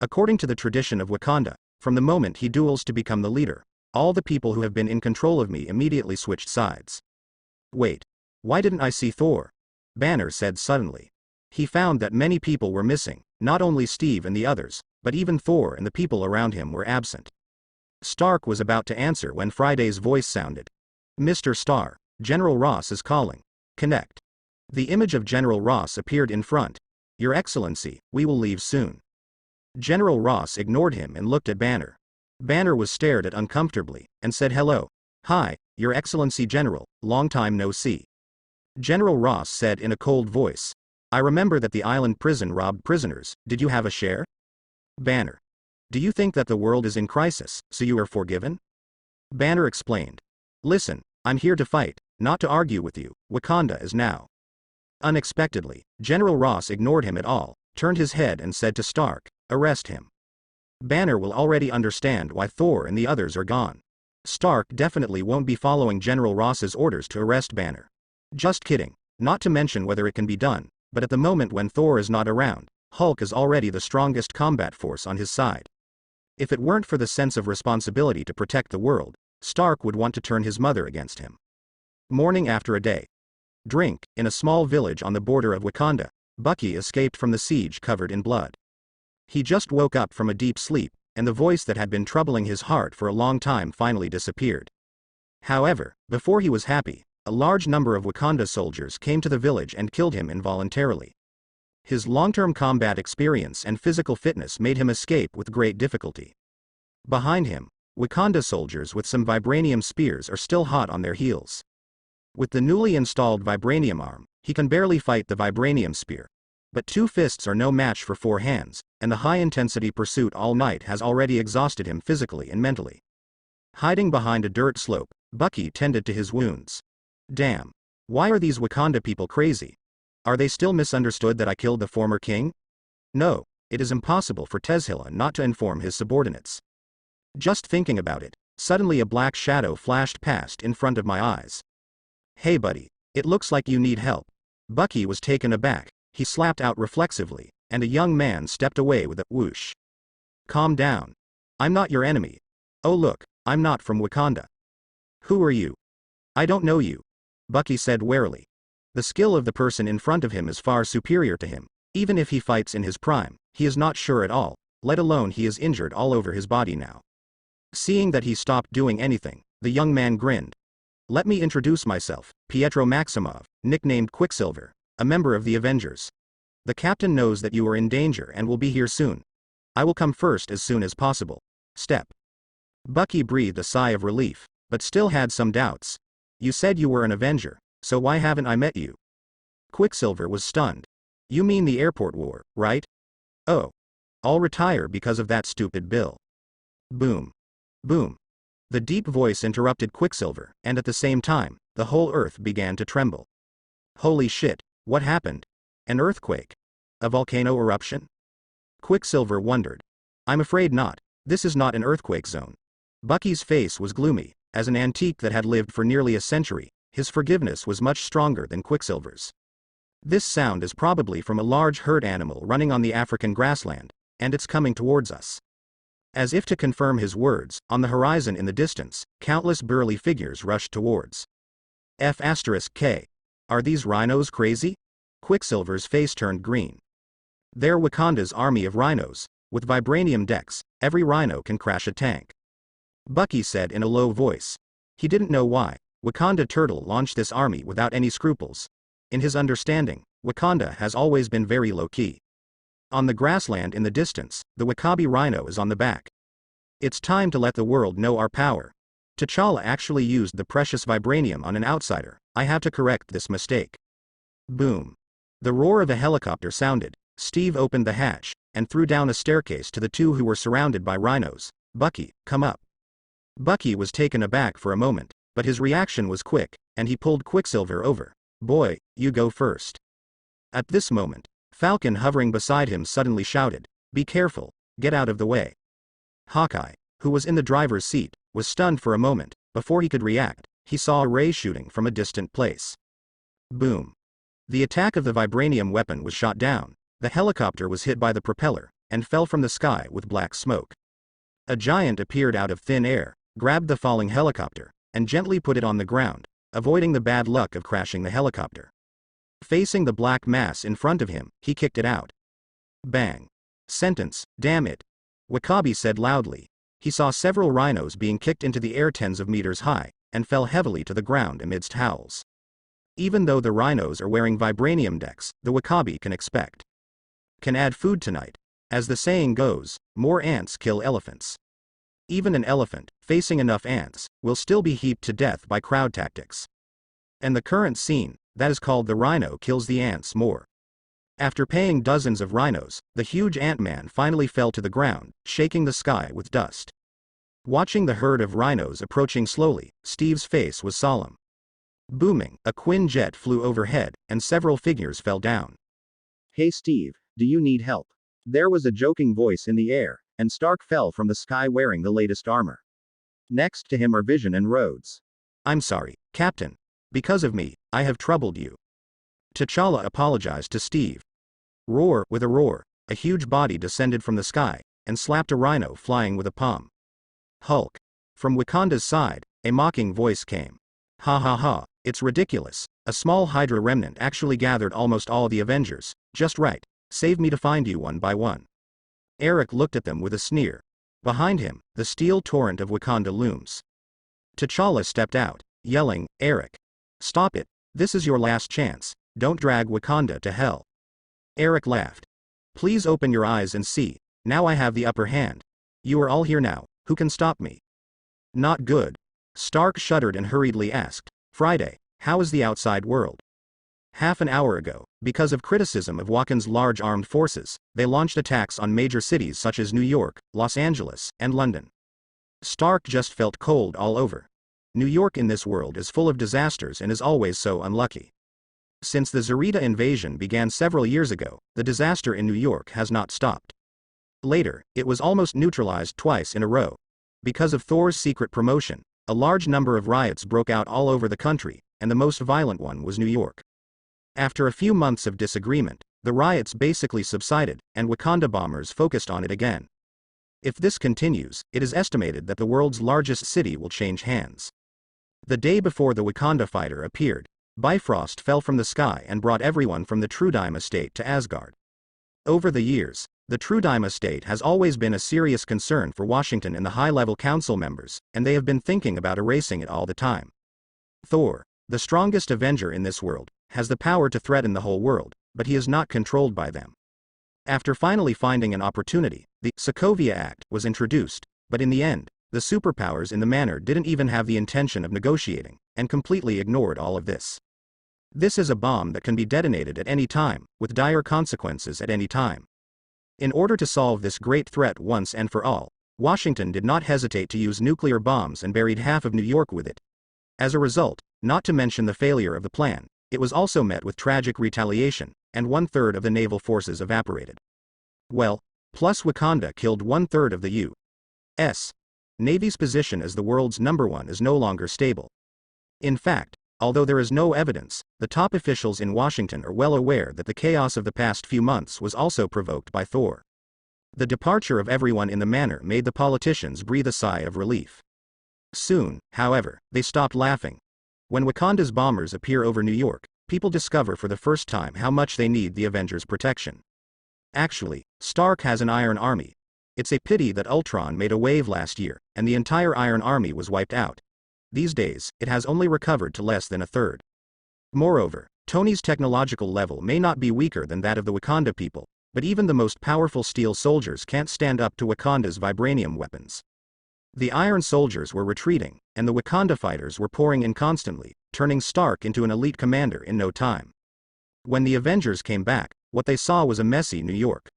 S1: According to the tradition of Wakanda, from the moment he duels to become the leader, all the people who have been in control of me immediately switched sides. Wait. Why didn't I see Thor? Banner said suddenly. He found that many people were missing, not only Steve and the others, but even Thor and the people around him were absent. Stark was about to answer when Friday's voice sounded. Mr. Starr, General Ross is calling. Connect. The image of General Ross appeared in front. Your Excellency, we will leave soon. General Ross ignored him and looked at Banner. Banner was stared at uncomfortably, and said hello. Hi, Your Excellency General, long time no see. General Ross said in a cold voice. I remember that the island prison robbed prisoners. Did you have a share? Banner. Do you think that the world is in crisis, so you are forgiven? Banner explained. Listen, I'm here to fight, not to argue with you. Wakanda is now. Unexpectedly, General Ross ignored him at all, turned his head and said to Stark, arrest him. Banner will already understand why Thor and the others are gone. Stark definitely won't be following General Ross's orders to arrest Banner. Just kidding, not to mention whether it can be done, but at the moment when Thor is not around, Hulk is already the strongest combat force on his side. If it weren't for the sense of responsibility to protect the world, Stark would want to turn his mother against him. Morning after a day. Drink, in a small village on the border of Wakanda, Bucky escaped from the siege covered in blood. He just woke up from a deep sleep, and the voice that had been troubling his heart for a long time finally disappeared. However, before he was happy, a large number of Wakanda soldiers came to the village and killed him involuntarily. His long-term combat experience and physical fitness made him escape with great difficulty. Behind him, Wakanda soldiers with some vibranium spears are still hot on their heels. With the newly installed vibranium arm, he can barely fight the vibranium spear. But 2 fists are no match for 4 hands, and the high-intensity pursuit all night has already exhausted him physically and mentally. Hiding behind a dirt slope, Bucky tended to his wounds. Damn. Why are these Wakanda people crazy? Are they still misunderstood that I killed the former king? No, it is impossible for Tezhila not to inform his subordinates. Just thinking about it, suddenly a black shadow flashed past in front of my eyes. Hey buddy, it looks like you need help. Bucky was taken aback, he slapped out reflexively, and a young man stepped away with a whoosh. Calm down. I'm not your enemy. Oh look, I'm not from Wakanda. Who are you? I don't know you, Bucky said warily. The skill of the person in front of him is far superior to him. Even if he fights in his prime, he is not sure at all, let alone he is injured all over his body now. Seeing that he stopped doing anything, the young man grinned. Let me introduce myself, Pietro Maximov, nicknamed Quicksilver, a member of the Avengers. The captain knows that you are in danger and will be here soon. I will come first as soon as possible. Step. Bucky breathed a sigh of relief, but still had some doubts. You said you were an Avenger, so why haven't I met you? Quicksilver was stunned. You mean the airport war, right? Oh. I'll retire because of that stupid bill. Boom. Boom. The deep voice interrupted Quicksilver, and at the same time, the whole earth began to tremble. Holy shit, what happened? An earthquake? A volcano eruption? Quicksilver wondered. I'm afraid not, this is not an earthquake zone. Bucky's face was gloomy, as an antique that had lived for nearly a century, his forgiveness was much stronger than Quicksilver's. This sound is probably from a large herd animal running on the African grassland, and it's coming towards us. As if to confirm his words, on the horizon in the distance, countless burly figures rushed towards. F*K. Are these rhinos crazy? Quicksilver's face turned green. They're Wakanda's army of rhinos, with vibranium decks, every rhino can crash a tank. Bucky said in a low voice. He didn't know why. Wakanda Turtle launched this army without any scruples. In his understanding, Wakanda has always been very low-key. On the grassland in the distance, the Wakabi rhino is on the back. It's time to let the world know our power. T'Challa actually used the precious vibranium on an outsider. I have to correct this mistake. Boom. The roar of a helicopter sounded. Steve opened the hatch, and threw down a staircase to the 2 who were surrounded by rhinos. Bucky, come up. Bucky was taken aback for a moment, but his reaction was quick, and he pulled Quicksilver over. Boy, you go first. At this moment, Falcon hovering beside him suddenly shouted, be careful, get out of the way. Hawkeye, who was in the driver's seat, was stunned for a moment. Before he could react, he saw a ray shooting from a distant place. Boom. The attack of the vibranium weapon was shot down, the helicopter was hit by the propeller, and fell from the sky with black smoke. A giant appeared out of thin air, grabbed the falling helicopter, and gently put it on the ground, avoiding the bad luck of crashing the helicopter. Facing the black mass in front of him, he kicked it out. Bang. Sentence, damn it. Wakabi said loudly. He saw several rhinos being kicked into the air tens of meters high, and fell heavily to the ground amidst howls. Even though the rhinos are wearing vibranium decks, the Wakabi can expect. Can add food tonight. As the saying goes, more ants kill elephants. Even an elephant, facing enough ants, will still be heaped to death by crowd tactics. And the current scene, that is called the rhino kills the ants more. After paying dozens of rhinos, the huge Ant-Man finally fell to the ground, shaking the sky with dust. Watching the herd of rhinos approaching slowly, Steve's face was solemn. Booming, a Quinjet flew overhead, and several figures fell down. Hey Steve, do you need help? There was a joking voice in the air, and Stark fell from the sky wearing the latest armor. Next to him are Vision and Rhodes. I'm sorry, Captain. Because of me, I have troubled you. T'Challa apologized to Steve. Roar, with a roar, a huge body descended from the sky, and slapped a rhino flying with a palm. Hulk. From Wakanda's side, A mocking voice came. Ha ha ha, it's ridiculous. A small Hydra remnant actually gathered almost all the Avengers, just right. Save me to find you one by one. Eric looked at them with a sneer. Behind him, the steel torrent of Wakanda looms. T'Challa stepped out, yelling, Eric. Stop it, this is your last chance, don't drag Wakanda to hell. Eric laughed. Please open your eyes and see, now I have the upper hand. You are all here now, who can stop me? Not good. Stark shuddered and hurriedly asked, Friday, how is the outside world? Half an hour ago, because of criticism of Wakanda's large armed forces, they launched attacks on major cities such as New York, Los Angeles, and London. Stark just felt cold all over. New York in this world is full of disasters and is always so unlucky. Since the Zarita invasion began several years ago, the disaster in New York has not stopped. Later, it was almost neutralized twice in a row. Because of Thor's secret promotion, a large number of riots broke out all over the country, and the most violent one was New York. After a few months of disagreement, the riots basically subsided, and Wakanda bombers focused on it again. If this continues, it is estimated that the world's largest city will change hands. The day before the Wakanda fighter appeared, Bifrost fell from the sky and brought everyone from the Trudime estate to Asgard. Over the years, the Trudime estate has always been a serious concern for Washington and the high-level council members, and they have been thinking about erasing it all the time. Thor, the strongest Avenger in this world, has the power to threaten the whole world, but he is not controlled by them. After finally finding an opportunity, the Sokovia Act was introduced, but in the end, the superpowers in the manor didn't even have the intention of negotiating, and completely ignored all of this. This is a bomb that can be detonated at any time, with dire consequences at any time. In order to solve this great threat once and for all, Washington did not hesitate to use nuclear bombs and buried half of New York with it. As a result, not to mention the failure of the plan, it was also met with tragic retaliation, and 1/3 of the naval forces evaporated. Well, plus Wakanda killed 1/3 of the U.S. Navy's position as the world's #1 is no longer stable. In fact, although there is no evidence, the top officials in Washington are well aware that the chaos of the past few months was also provoked by Thor. The departure of everyone in the manor made the politicians breathe a sigh of relief. Soon, however, they stopped laughing. When Wakanda's bombers appear over New York, people discover for the first time how much they need the Avengers' protection. Actually, Stark has an Iron Army. It's a pity that Ultron made a wave last year, and the entire Iron Army was wiped out. These days, it has only recovered to less than 1/3. Moreover, Tony's technological level may not be weaker than that of the Wakanda people, but even the most powerful steel soldiers can't stand up to Wakanda's vibranium weapons. The Iron Soldiers were retreating, and the Wakanda fighters were pouring in constantly, turning Stark into an elite commander in no time. When the Avengers came back, what they saw was a messy New York.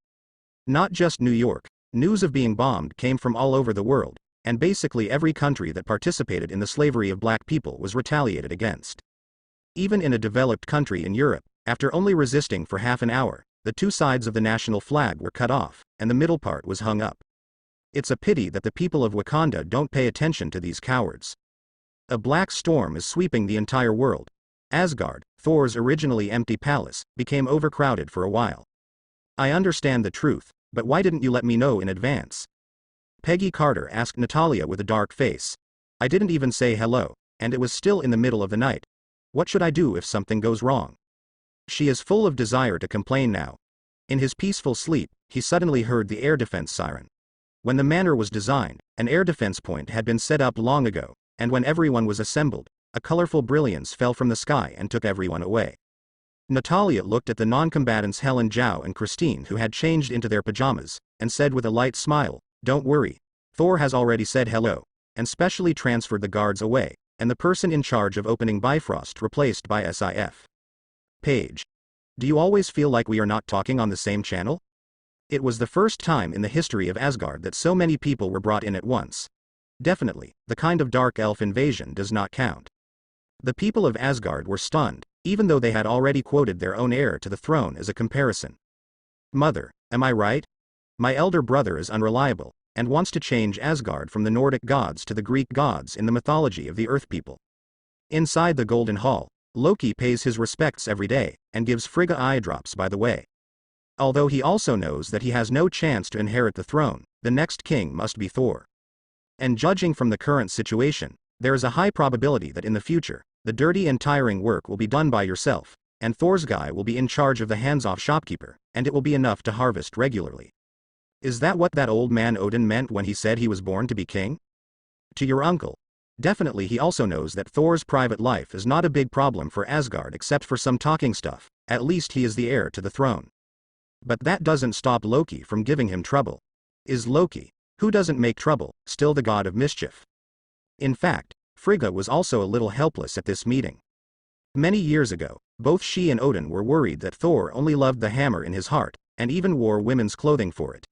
S1: Not just New York, news of being bombed came from all over the world, and basically every country that participated in the slavery of black people was retaliated against. Even in a developed country in Europe, after only resisting for half an hour, the two sides of the national flag were cut off, and the middle part was hung up. It's a pity that the people of Wakanda don't pay attention to these cowards. A black storm is sweeping the entire world. Asgard, Thor's originally empty palace, became overcrowded for a while. I understand the truth, but why didn't you let me know in advance? Peggy Carter asked Natalia with a dark face. I didn't even say hello, and it was still in the middle of the night. What should I do if something goes wrong? She is full of desire to complain now. In his peaceful sleep, he suddenly heard the air defense siren. When the manor was designed, an air defense point had been set up long ago, and when everyone was assembled, a colorful brilliance fell from the sky and took everyone away. Natalia looked at the non-combatants Helen Zhao and Christine, who had changed into their pajamas, and said with a light smile, Don't worry, Thor has already said hello, and specially transferred the guards away, and the person in charge of opening Bifrost replaced by SIF. Paige. Do you always feel like we are not talking on the same channel? It was the first time in the history of Asgard that so many people were brought in at once. Definitely, the kind of dark elf invasion does not count. The people of Asgard were stunned, even though they had already quoted their own heir to the throne as a comparison. Mother, am I right? My elder brother is unreliable, and wants to change Asgard from the Nordic gods to the Greek gods in the mythology of the Earth people. Inside the Golden Hall, Loki pays his respects every day, and gives Frigga eye drops by the way. Although he also knows that he has no chance to inherit the throne, the next king must be Thor. And judging from the current situation, There is a high probability that in the future, the dirty and tiring work will be done by yourself, and Thor's guy will be in charge of the hands-off shopkeeper, and it will be enough to harvest regularly. Is that what that old man Odin meant when he said he was born to be king? To your uncle. Definitely he also knows that Thor's private life is not a big problem for Asgard except for some talking stuff, at least he is the heir to the throne. But that doesn't stop Loki from giving him trouble. Is Loki, who doesn't make trouble, still the god of mischief? In fact, Frigga was also a little helpless at this meeting. Many years ago, both she and Odin were worried that Thor only loved the hammer in his heart, and even wore women's clothing for it.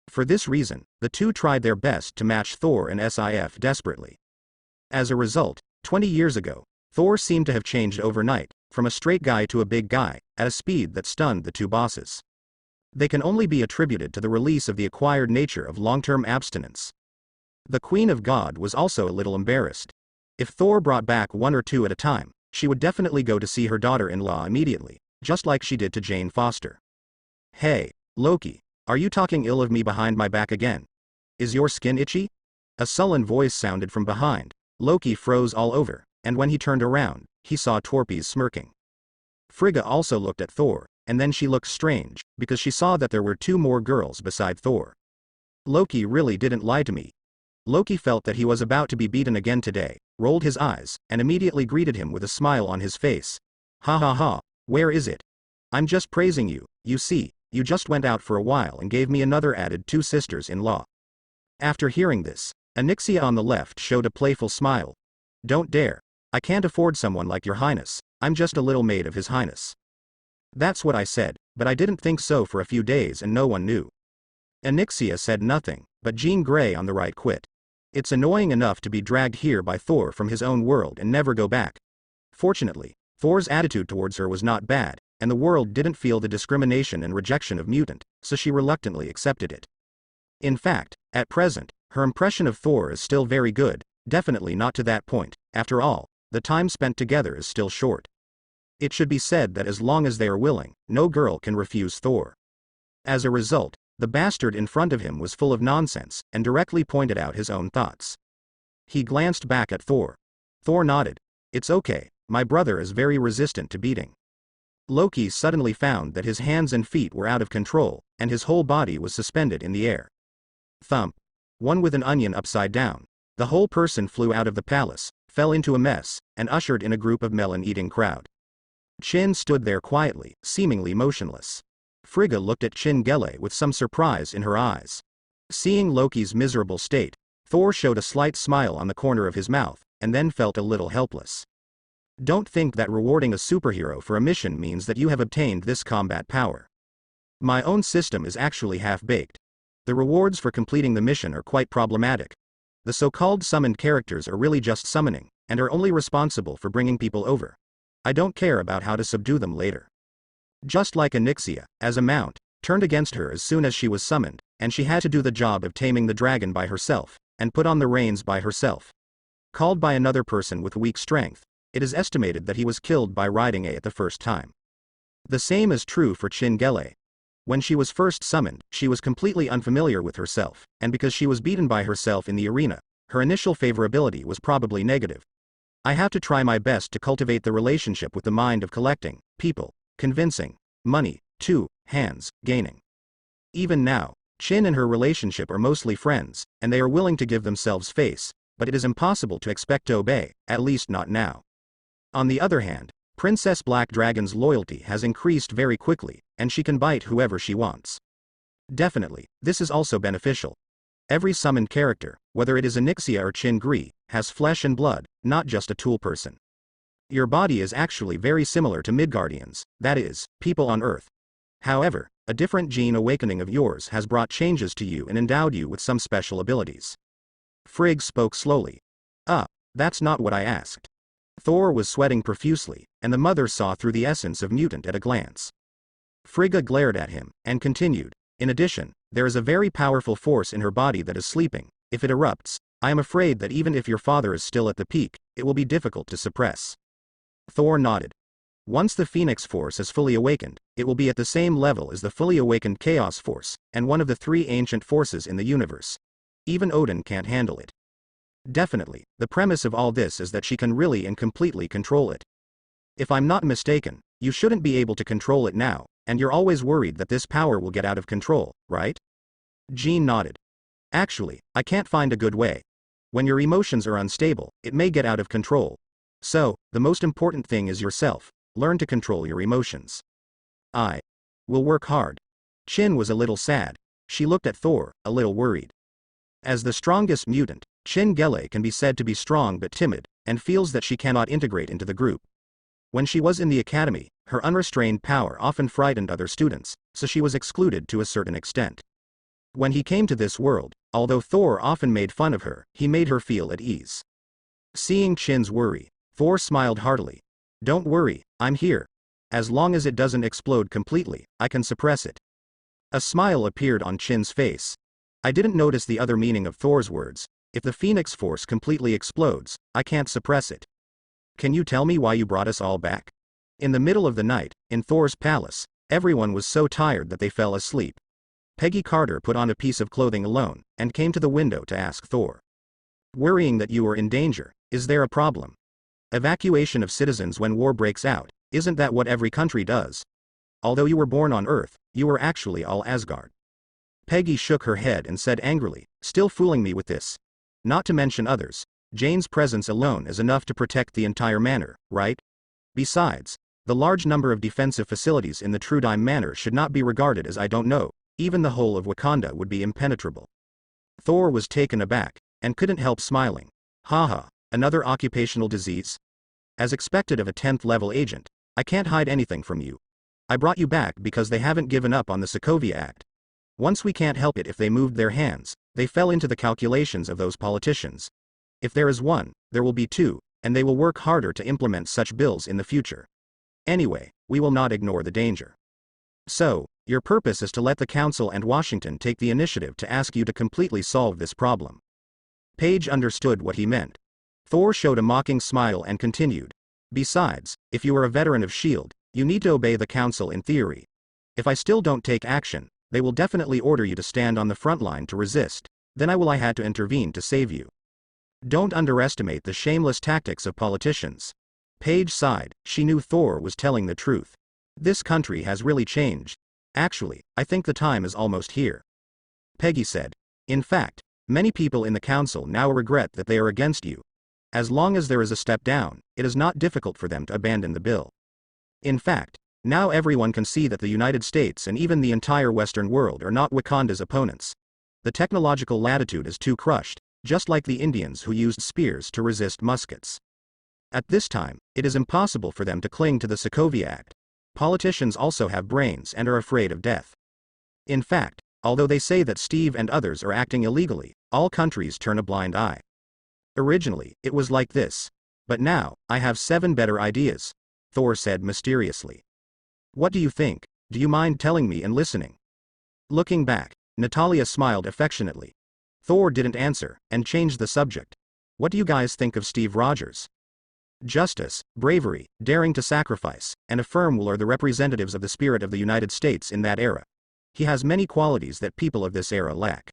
S1: For this reason, the two tried their best to match Thor and Sif desperately. As a result, 20 years ago, Thor seemed to have changed overnight, from a straight guy to a big guy, at a speed that stunned the two bosses. They can only be attributed to the release of the acquired nature of long-term abstinence. The Queen of God was also a little embarrassed. If Thor brought back one or two at a time, she would definitely go to see her daughter-in-law immediately, just like she did to Jane Foster. Hey, Loki, are you talking ill of me behind my back again? Is your skin itchy? A sullen voice sounded from behind. Loki froze all over, and when he turned around, he saw Torpes smirking. Frigga also looked at Thor, and then she looked strange, because she saw that there were two more girls beside Thor. Loki really didn't lie to me. Loki felt that he was about to be beaten again today, rolled his eyes, and immediately greeted him with a smile on his face. Ha ha ha, where is it? I'm just praising you, you see, you just went out for a while and gave me another added two sisters-in-law. After hearing this, Onyxia on the left showed a playful smile. Don't dare. I can't afford someone like your highness, I'm just a little maid of his highness. That's what I said, but I didn't think so for a few days and no one knew. Onyxia said nothing, but Jean Grey on the right quit. It's annoying enough to be dragged here by Thor from his own world and never go back. Fortunately, Thor's attitude towards her was not bad, and the world didn't feel the discrimination and rejection of mutant, so she reluctantly accepted it. In fact, at present, her impression of Thor is still very good, definitely not to that point. After all, the time spent together is still short. It should be said that as long as they are willing, no girl can refuse Thor. As a result, the bastard in front of him was full of nonsense, and directly pointed out his own thoughts. He glanced back at Thor. Thor nodded. It's okay, my brother is very resistant to beating. Loki suddenly found that his hands and feet were out of control, and his whole body was suspended in the air. Thump. One with an onion upside down. The whole person flew out of the palace, fell into a mess, and ushered in a group of melon-eating crowd. Chin stood there quietly, seemingly motionless. Frigga looked at Chin Gele with some surprise in her eyes. Seeing Loki's miserable state, Thor showed a slight smile on the corner of his mouth, and then felt a little helpless. Don't think that rewarding a superhero for a mission means that you have obtained this combat power. My own system is actually half-baked. The rewards for completing the mission are quite problematic. The so-called summoned characters are really just summoning, and are only responsible for bringing people over. I don't care about how to subdue them later. Just like Onyxia, as a mount, turned against her as soon as she was summoned, and she had to do the job of taming the dragon by herself, and put on the reins by herself. Called by another person with weak strength, it is estimated that he was killed by riding A at the first time. The same is true for Chin Gele. When she was first summoned, she was completely unfamiliar with herself, and because she was beaten by herself in the arena, her initial favorability was probably negative. I have to try my best to cultivate the relationship with the mind of collecting, people, convincing, money, hands, gaining. Even now, Chin and her relationship are mostly friends, and they are willing to give themselves face, but it is impossible to expect to obey, at least not now. On the other hand, Princess Black Dragon's loyalty has increased very quickly, and she can bite whoever she wants. Definitely, this is also beneficial. Every summoned character, whether it is Onyxia or Chin Gree, has flesh and blood, not just a tool person. Your body is actually very similar to Midgardians, that is, people on Earth. However, a different gene awakening of yours has brought changes to you and endowed you with some special abilities. Frigg spoke slowly. That's not what I asked. Thor was sweating profusely, and the mother saw through the essence of mutant at a glance. Frigga glared at him, and continued, in addition, there is a very powerful force in her body that is sleeping. If it erupts, I am afraid that even if your father is still at the peak, it will be difficult to suppress. Thor nodded. Once the Phoenix Force is fully awakened, it will be at the same level as the fully awakened Chaos Force, and one of the three ancient forces in the universe. Even Odin can't handle it. Definitely, the premise of all this is that she can really and completely control it. If I'm not mistaken, you shouldn't be able to control it now, and you're always worried that this power will get out of control, right? Jean nodded. Actually, I can't find a good way. When your emotions are unstable, it may get out of control. So, the most important thing is yourself. Learn to control your emotions. I will work hard. Chin was a little sad. She looked at Thor, a little worried. As the strongest mutant, Chin Gele can be said to be strong but timid, and feels that she cannot integrate into the group. When she was in the academy, her unrestrained power often frightened other students, so she was excluded to a certain extent. When he came to this world, although Thor often made fun of her, he made her feel at ease. Seeing Chin's worry, Thor smiled heartily. Don't worry, I'm here. As long as it doesn't explode completely, I can suppress it. A smile appeared on Chin's face. I didn't notice the other meaning of Thor's words. If the Phoenix Force completely explodes, I can't suppress it. Can you tell me why you brought us all back? In the middle of the night, in Thor's palace, everyone was so tired that they fell asleep. Peggy Carter put on a piece of clothing alone, and came to the window to ask Thor. Worrying that you were in danger, is there a problem? Evacuation of citizens when war breaks out, isn't that what every country does? Although you were born on Earth, you were actually all Asgard. Peggy shook her head and said angrily, still fooling me with this. Not to mention others, Jane's presence alone is enough to protect the entire manor, right? Besides, the large number of defensive facilities in the Trudime Manor should not be regarded as I don't know, even the whole of Wakanda would be impenetrable. Thor was taken aback, and couldn't help smiling. Haha, another occupational disease? As expected of a 10th level agent, I can't hide anything from you. I brought you back because they haven't given up on the Sokovia Act. Once we can't help it if they moved their hands, they fell into the calculations of those politicians. If there is one, there will be two, and they will work harder to implement such bills in the future. Anyway, we will not ignore the danger. So, your purpose is to let the Council and Washington take the initiative to ask you to completely solve this problem. Page understood what he meant. Thor showed a mocking smile and continued. Besides, if you are a veteran of S.H.I.E.L.D., you need to obey the Council in theory. If I still don't take action, they will definitely order you to stand on the front line to resist, then I had to intervene to save you. Don't underestimate the shameless tactics of politicians. Paige sighed, she knew Thor was telling the truth. This country has really changed. Actually, I think the time is almost here. Peggy said. In fact, many people in the council now regret that they are against you. As long as there is a step down, it is not difficult for them to abandon the bill. In fact, now everyone can see that the United States and even the entire Western world are not Wakanda's opponents. The technological latitude is too crushed, just like the Indians who used spears to resist muskets. At this time, it is impossible for them to cling to the Sokovia Act. Politicians also have brains and are afraid of death. In fact, although they say that Steve and others are acting illegally, all countries turn a blind eye. Originally, it was like this. But now, I have 7 better ideas, Thor said mysteriously. What do you think? Do you mind telling me and listening? Looking back, Natalia smiled affectionately. Thor didn't answer, and changed the subject. What do you guys think of Steve Rogers? Justice, bravery, daring to sacrifice, and affirm will are the representatives of the spirit of the United States in that era. He has many qualities that people of this era lack.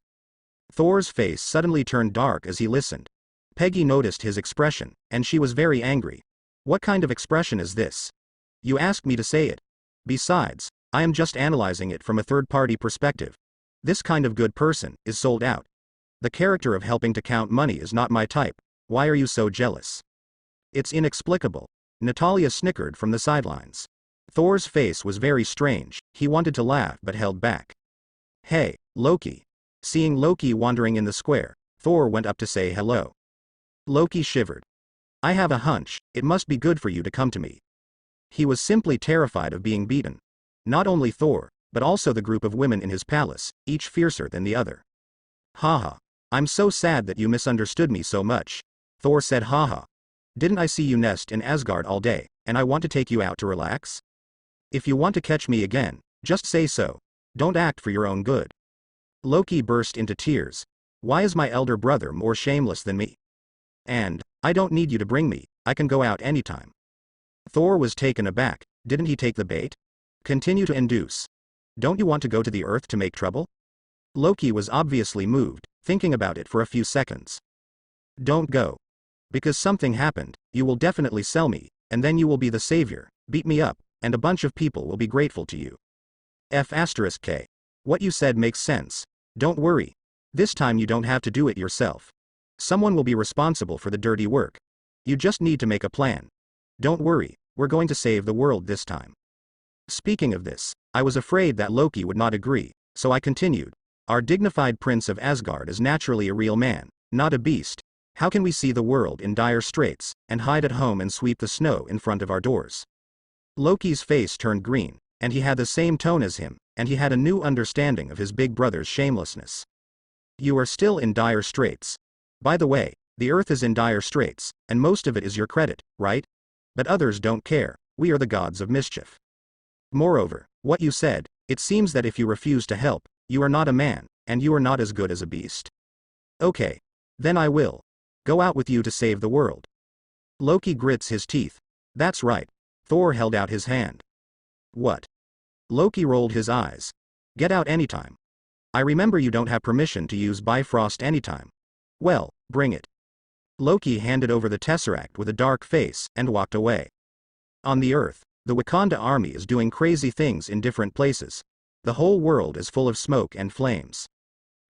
S1: Thor's face suddenly turned dark as he listened. Peggy noticed his expression, and she was very angry. What kind of expression is this? You asked me to say it. Besides, I am just analyzing it from a third-party perspective. This kind of good person is sold out. The character of helping to count money is not my type. Why are you so jealous? It's inexplicable. Natalia snickered from the sidelines. Thor's face was very strange, he wanted to laugh but held back. Hey, Loki. Seeing Loki wandering in the square, Thor went up to say hello. Loki shivered. I have a hunch, it must be good for you to come to me. He was simply terrified of being beaten. Not only Thor, but also the group of women in his palace, each fiercer than the other. Haha. I'm so sad that you misunderstood me so much. Thor said haha. Didn't I see you nest in Asgard all day, and I want to take you out to relax? If you want to catch me again, just say so. Don't act for your own good. Loki burst into tears. Why is my elder brother more shameless than me? And, I don't need you to bring me, I can go out anytime. Thor was taken aback. Didn't he take the bait? Continue to induce. Don't you want to go to the Earth to make trouble? Loki was obviously moved, thinking about it for a few seconds. Don't go. Because something happened, you will definitely sell me, and then you will be the savior, beat me up, and a bunch of people will be grateful to you. F***K. What you said makes sense. Don't worry. This time you don't have to do it yourself. Someone will be responsible for the dirty work. You just need to make a plan. Don't worry, we're going to save the world this time. Speaking of this, I was afraid that Loki would not agree, so I continued. Our dignified prince of Asgard is naturally a real man, not a beast. How can we see the world in dire straits, and hide at home and sweep the snow in front of our doors? Loki's face turned green, and he had the same tone as him, and he had a new understanding of his big brother's shamelessness. You are still in dire straits. By the way, the earth is in dire straits, and most of it is your credit, right? But others don't care, we are the gods of mischief. Moreover, what you said, it seems that if you refuse to help, you are not a man, and you are not as good as a beast. Okay. Then I will go out with you to save the world. Loki grits his teeth. That's right. Thor held out his hand. What? Loki rolled his eyes. Get out anytime. I remember you don't have permission to use Bifrost anytime. Well, bring it. Loki handed over the Tesseract with a dark face and walked away. On the Earth, the Wakanda army is doing crazy things in different places. The whole world is full of smoke and flames.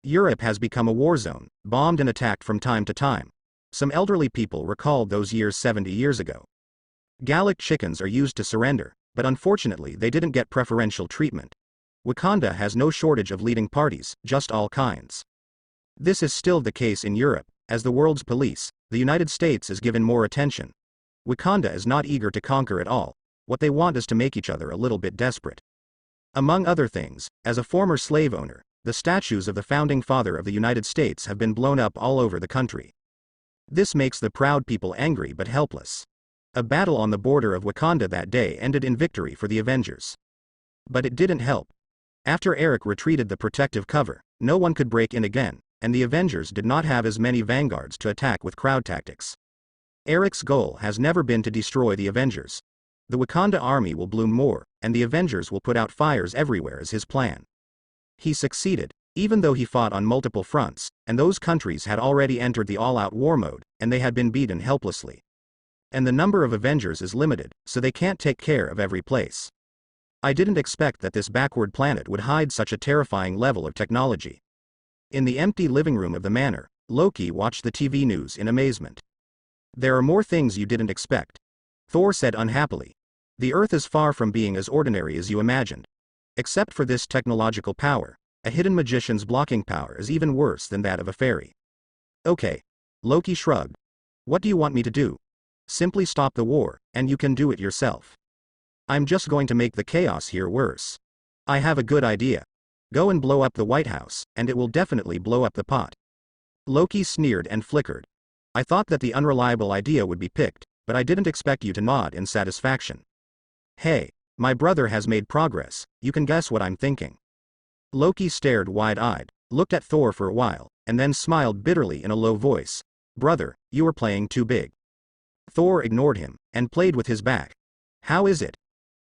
S1: Europe has become a war zone, bombed and attacked from time to time. Some elderly people recalled those years 70 years ago. Gallic chickens are used to surrender, but unfortunately they didn't get preferential treatment. Wakanda has no shortage of leading parties, just all kinds. This is still the case in Europe. As the world's police, the United States is given more attention. Wakanda is not eager to conquer at all. What they want is to make each other a little bit desperate. Among other things, as a former slave owner, the statues of the founding father of the United States have been blown up all over the country. This makes the proud people angry but helpless. A battle on the border of Wakanda that day ended in victory for the Avengers. But it didn't help. After Eric retreated the protective cover, no one could break in again, and the Avengers did not have as many vanguards to attack with crowd tactics. Eric's goal has never been to destroy the Avengers. The Wakanda army will bloom more, and the Avengers will put out fires everywhere as his plan. He succeeded, even though he fought on multiple fronts, and those countries had already entered the all-out war mode, and they had been beaten helplessly. And the number of Avengers is limited, so they can't take care of every place. I didn't expect that this backward planet would hide such a terrifying level of technology. In the empty living room of the manor, Loki watched the TV news in amazement. There are more things you didn't expect. Thor said unhappily. The Earth is far from being as ordinary as you imagined. Except for this technological power, a hidden magician's blocking power is even worse than that of a fairy. Okay. Loki shrugged. What do you want me to do? Simply stop the war, and you can do it yourself. I'm just going to make the chaos here worse. I have a good idea. Go and blow up the White House, and it will definitely blow up the pot. Loki sneered and flickered. I thought that the unreliable idea would be picked, but I didn't expect you to nod in satisfaction. Hey, my brother has made progress, you can guess what I'm thinking. Loki stared wide-eyed, looked at Thor for a while, and then smiled bitterly in a low voice. Brother, you are playing too big. Thor ignored him, and played with his back. How is it?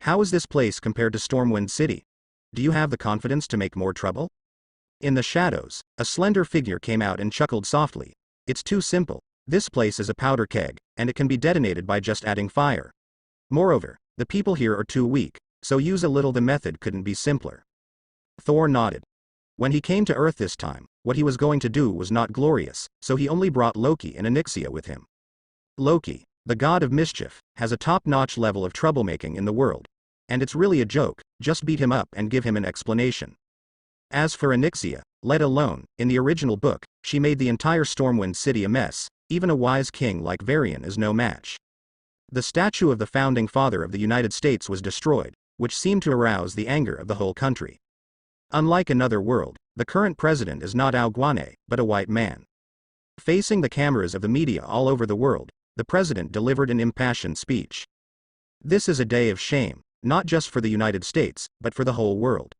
S1: How is this place compared to Stormwind City? Do you have the confidence to make more trouble? In the shadows, a slender figure came out and chuckled softly. It's too simple. This place is a powder keg, and it can be detonated by just adding fire. Moreover, the people here are too weak, so use a little. The method couldn't be simpler. Thor nodded. When he came to Earth this time, what he was going to do was not glorious, so he only brought Loki and Onyxia with him. Loki, the god of mischief, has a top-notch level of troublemaking in the world. And it's really a joke, just beat him up and give him an explanation. As for Onyxia, let alone, in the original book, she made the entire Stormwind City a mess. Even a wise king like Varian is no match. The statue of the founding father of the United States was destroyed, which seemed to arouse the anger of the whole country. Unlike another world, the current president is not Alguane, but a white man. Facing the cameras of the media all over the world, the president delivered an impassioned speech. This is a day of shame, not just for the United States, but for the whole world.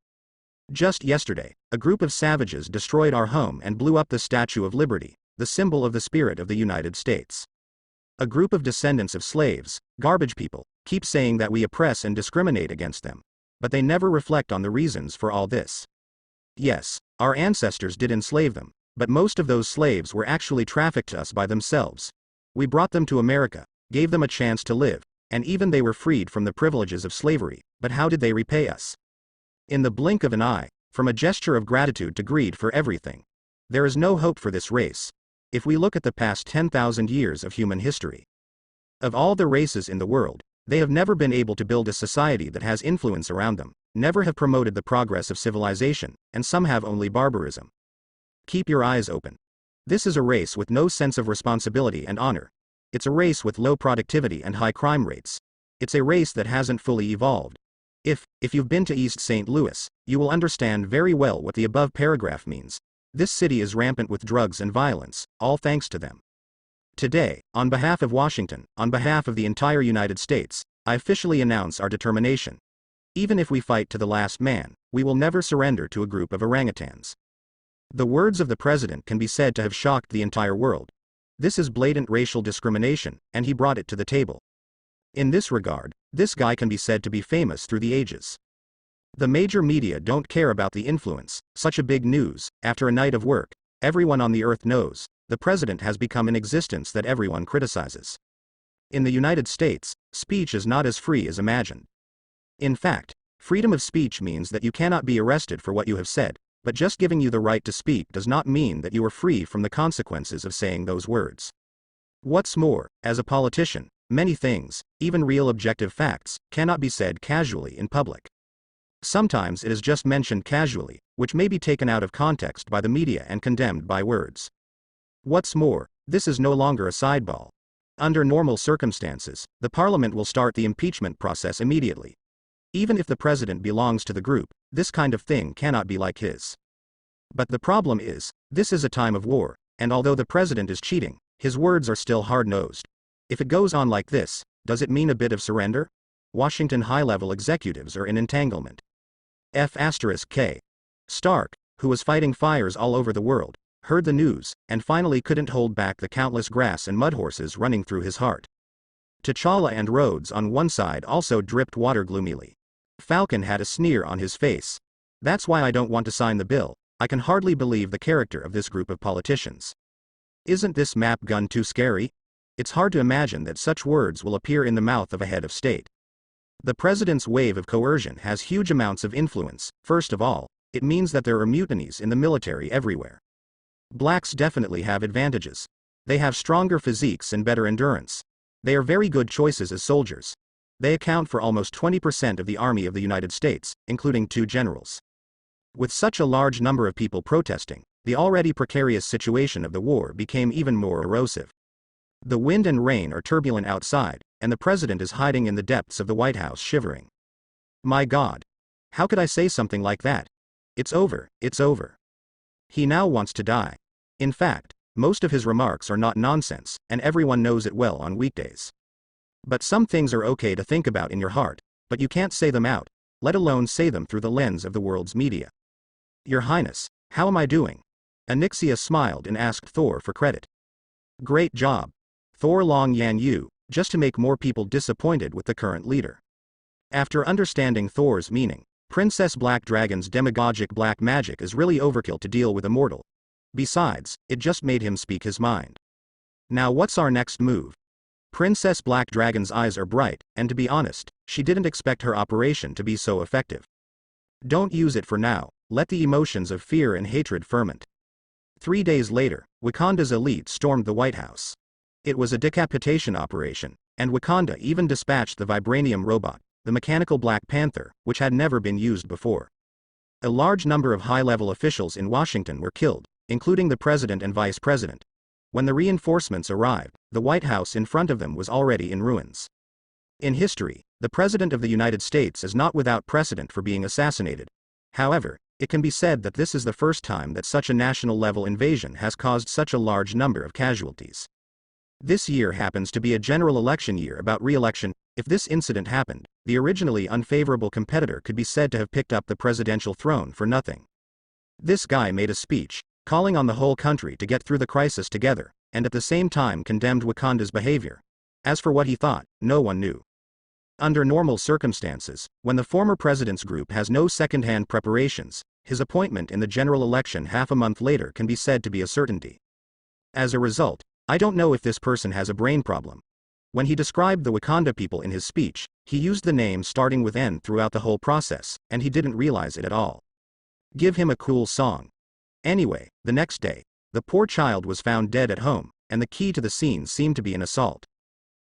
S1: Just yesterday, a group of savages destroyed our home and blew up the Statue of Liberty, the symbol of the spirit of the United States. A group of descendants of slaves, garbage people, keep saying that we oppress and discriminate against them. But they never reflect on the reasons for all this. Yes, our ancestors did enslave them, But most of those slaves were actually trafficked to us by themselves. We brought them to America, gave them a chance to live, and even they were freed from the privileges of slavery, but how did they repay us? In the blink of an eye, from a gesture of gratitude to greed for everything. There is no hope for this race. If we look at the past 10,000 years of human history. Of all the races in the world, they have never been able to build a society that has influence around them, never have promoted the progress of civilization, and some have only barbarism. Keep your eyes open. This is a race with no sense of responsibility and honor. It's a race with low productivity and high crime rates. It's a race that hasn't fully evolved. If you've been to East St. Louis, you will understand very well what the above paragraph means. This city is rampant with drugs and violence, all thanks to them. Today, on behalf of Washington, on behalf of the entire United States, I officially announce our determination. Even if we fight to the last man, we will never surrender to a group of orangutans. The words of the president can be said to have shocked the entire world. This is blatant racial discrimination, and he brought it to the table. In this regard, this guy can be said to be famous through the ages. The major media don't care about the influence, such a big news, after a night of work, everyone on the earth knows, the president has become an existence that everyone criticizes. In the United States, speech is not as free as imagined. In fact, freedom of speech means that you cannot be arrested for what you have said, but just giving you the right to speak does not mean that you are free from the consequences of saying those words. What's more, as a politician, many things, even real objective facts, cannot be said casually in public. Sometimes it is just mentioned casually, which may be taken out of context by the media and condemned by words. What's more, this is no longer a sideball. Under normal circumstances, the parliament will start the impeachment process immediately. Even if the president belongs to the group, this kind of thing cannot be like his. But the problem is, this is a time of war, and although the president is cheating, his words are still hard-nosed. If it goes on like this, does it mean a bit of surrender? Washington high-level executives are in entanglement. F*K. Stark, who was fighting fires all over the world, heard the news, and finally couldn't hold back the countless grass and mud horses running through his heart. T'Challa and Rhodes on one side also dripped water gloomily. Falcon had a sneer on his face. That's why I don't want to sign the bill. I can hardly believe the character of this group of politicians. Isn't this map gun too scary? It's hard to imagine that such words will appear in the mouth of a head of state. The president's wave of coercion has huge amounts of influence. First of all, it means that there are mutinies in the military everywhere. Blacks definitely have advantages. They have stronger physiques and better endurance. They are very good choices as soldiers. They account for almost 20% of the Army of the United States, including 2 generals. With such a large number of people protesting, the already precarious situation of the war became even more erosive. The wind and rain are turbulent outside, and the president is hiding in the depths of the White House shivering. My God! How could I say something like that? It's over, it's over. He now wants to die. In fact, most of his remarks are not nonsense, and everyone knows it well on weekdays. But some things are okay to think about in your heart, but you can't say them out, let alone say them through the lens of the world's media. Your Highness, how am I doing? Onyxia smiled and asked Thor for credit. Great job. Thor Long Yan Yu, just to make more people disappointed with the current leader. After understanding Thor's meaning, Princess Black Dragon's demagogic black magic is really overkill to deal with a mortal. Besides, it just made him speak his mind. Now what's our next move? Princess Black Dragon's eyes are bright, and to be honest, she didn't expect her operation to be so effective. Don't use it for now, let the emotions of fear and hatred ferment. 3 days later, Wakanda's elite stormed the White House. It was a decapitation operation, and Wakanda even dispatched the vibranium robot, the mechanical Black Panther, which had never been used before. A large number of high-level officials in Washington were killed, including the president and vice president. When the reinforcements arrived, the White House in front of them was already in ruins. In history, the President of the United States is not without precedent for being assassinated. However, it can be said that this is the first time that such a national-level invasion has caused such a large number of casualties. This year happens to be a general election year about re-election. If this incident happened, the originally unfavorable competitor could be said to have picked up the presidential throne for nothing. This guy made a speech, calling on the whole country to get through the crisis together, and at the same time condemned Wakanda's behavior. As for what he thought, no one knew. Under normal circumstances, when the former president's group has no second-hand preparations, his appointment in the general election half a month later can be said to be a certainty. As a result, I don't know if this person has a brain problem. When he described the Wakanda people in his speech, he used the name starting with N throughout the whole process, and he didn't realize it at all. Give him a cool song. Anyway, the next day, the poor child was found dead at home, and the key to the scene seemed to be an assault.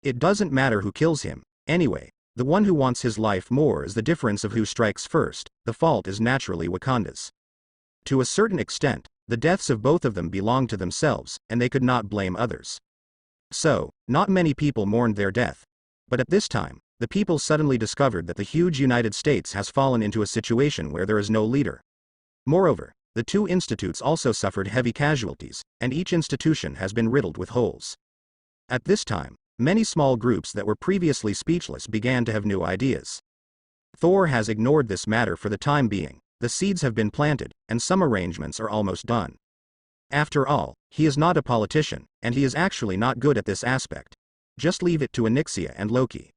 S1: It doesn't matter who kills him, anyway, the one who wants his life more is the difference of who strikes first, the fault is naturally Wakanda's. To a certain extent, the deaths of both of them belonged to themselves, and they could not blame others. So, not many people mourned their death. But at this time, the people suddenly discovered that the huge United States has fallen into a situation where there is no leader. Moreover, the two institutes also suffered heavy casualties, and each institution has been riddled with holes. At this time, many small groups that were previously speechless began to have new ideas. Thor has ignored this matter for the time being, the seeds have been planted, and some arrangements are almost done. After all, he is not a politician, and he is actually not good at this aspect. Just leave it to Anixia and Loki.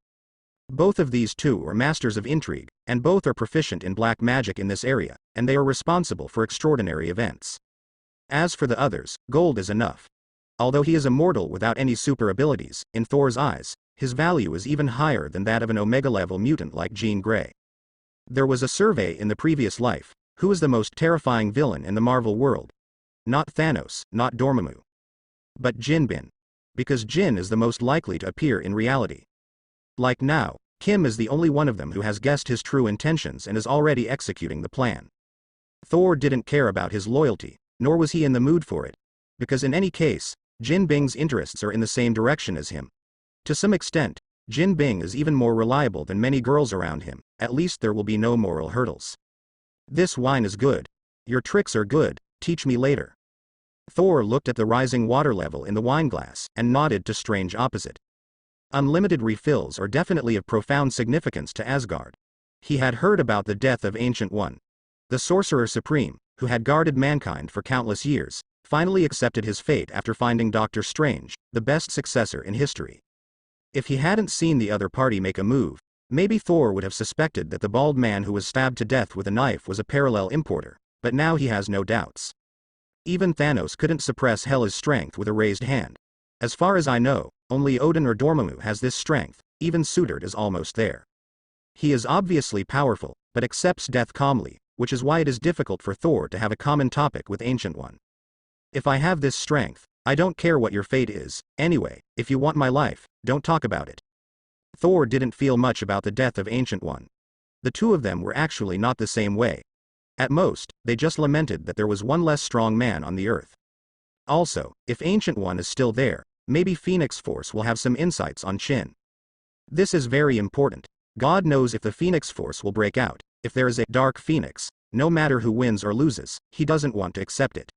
S1: Both of these two are masters of intrigue, and both are proficient in black magic in this area, and they are responsible for extraordinary events. As for the others, gold is enough. Although he is a mortal without any super abilities, in Thor's eyes, his value is even higher than that of an Omega-level mutant like Jean Grey. There was a survey in the previous life, who is the most terrifying villain in the Marvel world? Not Thanos, not Dormammu. But Jinbin. Because Jin is the most likely to appear in reality. Like now, Kim is the only one of them who has guessed his true intentions and is already executing the plan. Thor didn't care about his loyalty, nor was he in the mood for it. Because in any case, Jin Bing's interests are in the same direction as him. To some extent, Jin Bing is even more reliable than many girls around him, at least there will be no moral hurdles. This wine is good. Your tricks are good, teach me later. Thor looked at the rising water level in the wineglass and nodded to Strange opposite. Unlimited refills are definitely of profound significance to Asgard. He had heard about the death of Ancient One. The Sorcerer Supreme, who had guarded mankind for countless years, finally accepted his fate after finding Doctor Strange, the best successor in history. If he hadn't seen the other party make a move, maybe Thor would have suspected that the bald man who was stabbed to death with a knife was a parallel importer, but now he has no doubts. Even Thanos couldn't suppress Hela's strength with a raised hand. As far as I know, only Odin or Dormammu has this strength, even Sudert is almost there. He is obviously powerful, but accepts death calmly, which is why it is difficult for Thor to have a common topic with Ancient One. If I have this strength, I don't care what your fate is, anyway, if you want my life, don't talk about it. Thor didn't feel much about the death of Ancient One. The two of them were actually not the same way. At most, they just lamented that there was one less strong man on the earth. Also, if Ancient One is still there, maybe Phoenix Force will have some insights on Chin. This is very important. God knows if the Phoenix Force will break out, if there is a Dark Phoenix, no matter who wins or loses, he doesn't want to accept it.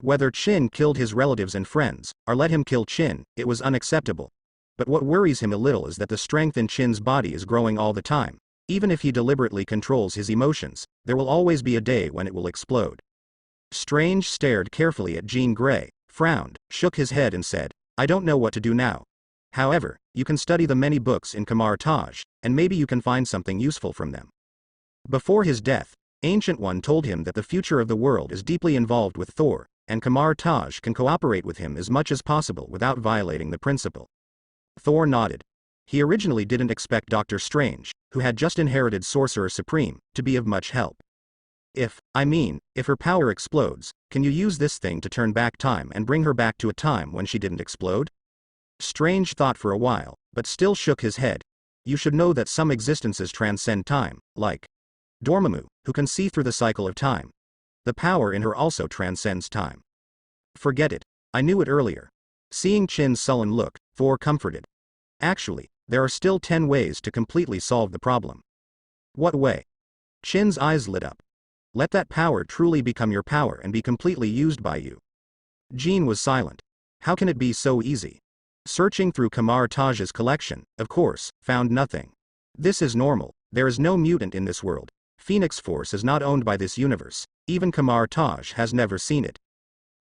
S1: Whether Chin killed his relatives and friends, or let him kill Chin, it was unacceptable. But what worries him a little is that the strength in Chin's body is growing all the time. Even if he deliberately controls his emotions, there will always be a day when it will explode. Strange stared carefully at Jean Grey, frowned, shook his head and said, I don't know what to do now. However, you can study the many books in Kamar Taj, and maybe you can find something useful from them. Before his death, Ancient One told him that the future of the world is deeply involved with Thor, and Kamar Taj can cooperate with him as much as possible without violating the principle. Thor nodded. He originally didn't expect Doctor Strange, who had just inherited Sorcerer Supreme, to be of much help. If her power explodes, can you use this thing to turn back time and bring her back to a time when she didn't explode? Strange thought for a while, but still shook his head. You should know that some existences transcend time, like Dormammu, who can see through the cycle of time. The power in her also transcends time. Forget it, I knew it earlier. Seeing Chin's sullen look, Thor comforted. Actually, there are still 10 ways to completely solve the problem. What way? Chin's eyes lit up. Let that power truly become your power and be completely used by you. Jean was silent. How can it be so easy? Searching through Kamar Taj's collection, of course, found nothing. This is normal, there is no mutant in this world. Phoenix Force is not owned by this universe, even Kamar Taj has never seen it.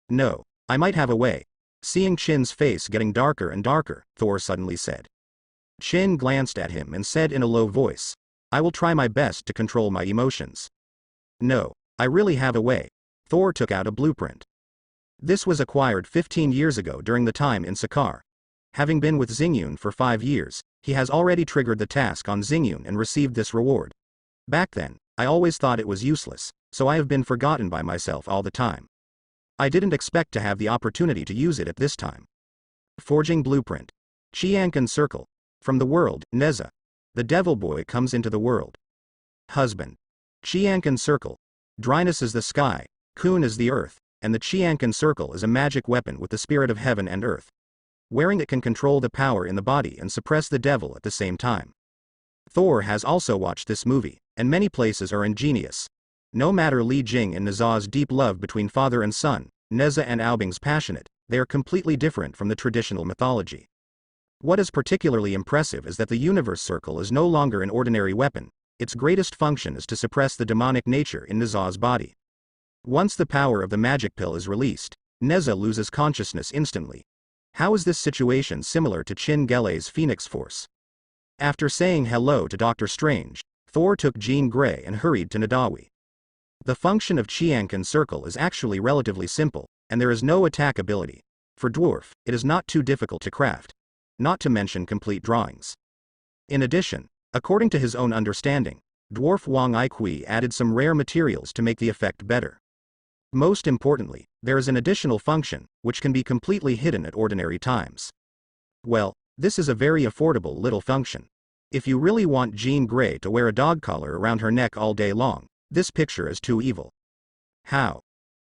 S1: No, I might have a way. Seeing Chin's face getting darker and darker, Thor suddenly said. Chin glanced at him and said in a low voice, I will try my best to control my emotions. No. I really have a way. Thor took out a blueprint. This was acquired 15 years ago during the time in Sakaar. Having been with Xingyun for 5 years, he has already triggered the task on Xingyun and received this reward. Back then, I always thought it was useless, so I have been forgotten by myself all the time. I didn't expect to have the opportunity to use it at this time. Forging blueprint. Chiankan circle. From the world, Neza. The devil boy comes into the world. Husband. Chiankan circle. Dryness is the sky, Kun is the earth, and the Chiankan circle is a magic weapon with the spirit of heaven and earth. Wearing it can control the power in the body and suppress the devil at the same time. Thor has also watched this movie, and many places are ingenious. No matter Li Jing and Neza's deep love between father and son, Neza and Aobing's passionate, they are completely different from the traditional mythology. What is particularly impressive is that the universe circle is no longer an ordinary weapon. Its greatest function is to suppress the demonic nature in Neza's body. Once the power of the magic pill is released, Neza loses consciousness instantly. How is this situation similar to Chin Gelei's Phoenix Force? After saying hello to Doctor Strange, Thor took Jean Grey and hurried to Nadawi. The function of Chiankan circle is actually relatively simple, and there is no attack ability. For dwarf, it is not too difficult to craft. Not to mention complete drawings. In addition, according to his own understanding, dwarf Wang Aikui added some rare materials to make the effect better. Most importantly, there is an additional function, which can be completely hidden at ordinary times. Well, this is a very affordable little function. If you really want Jean Grey to wear a dog collar around her neck all day long, this picture is too evil. How?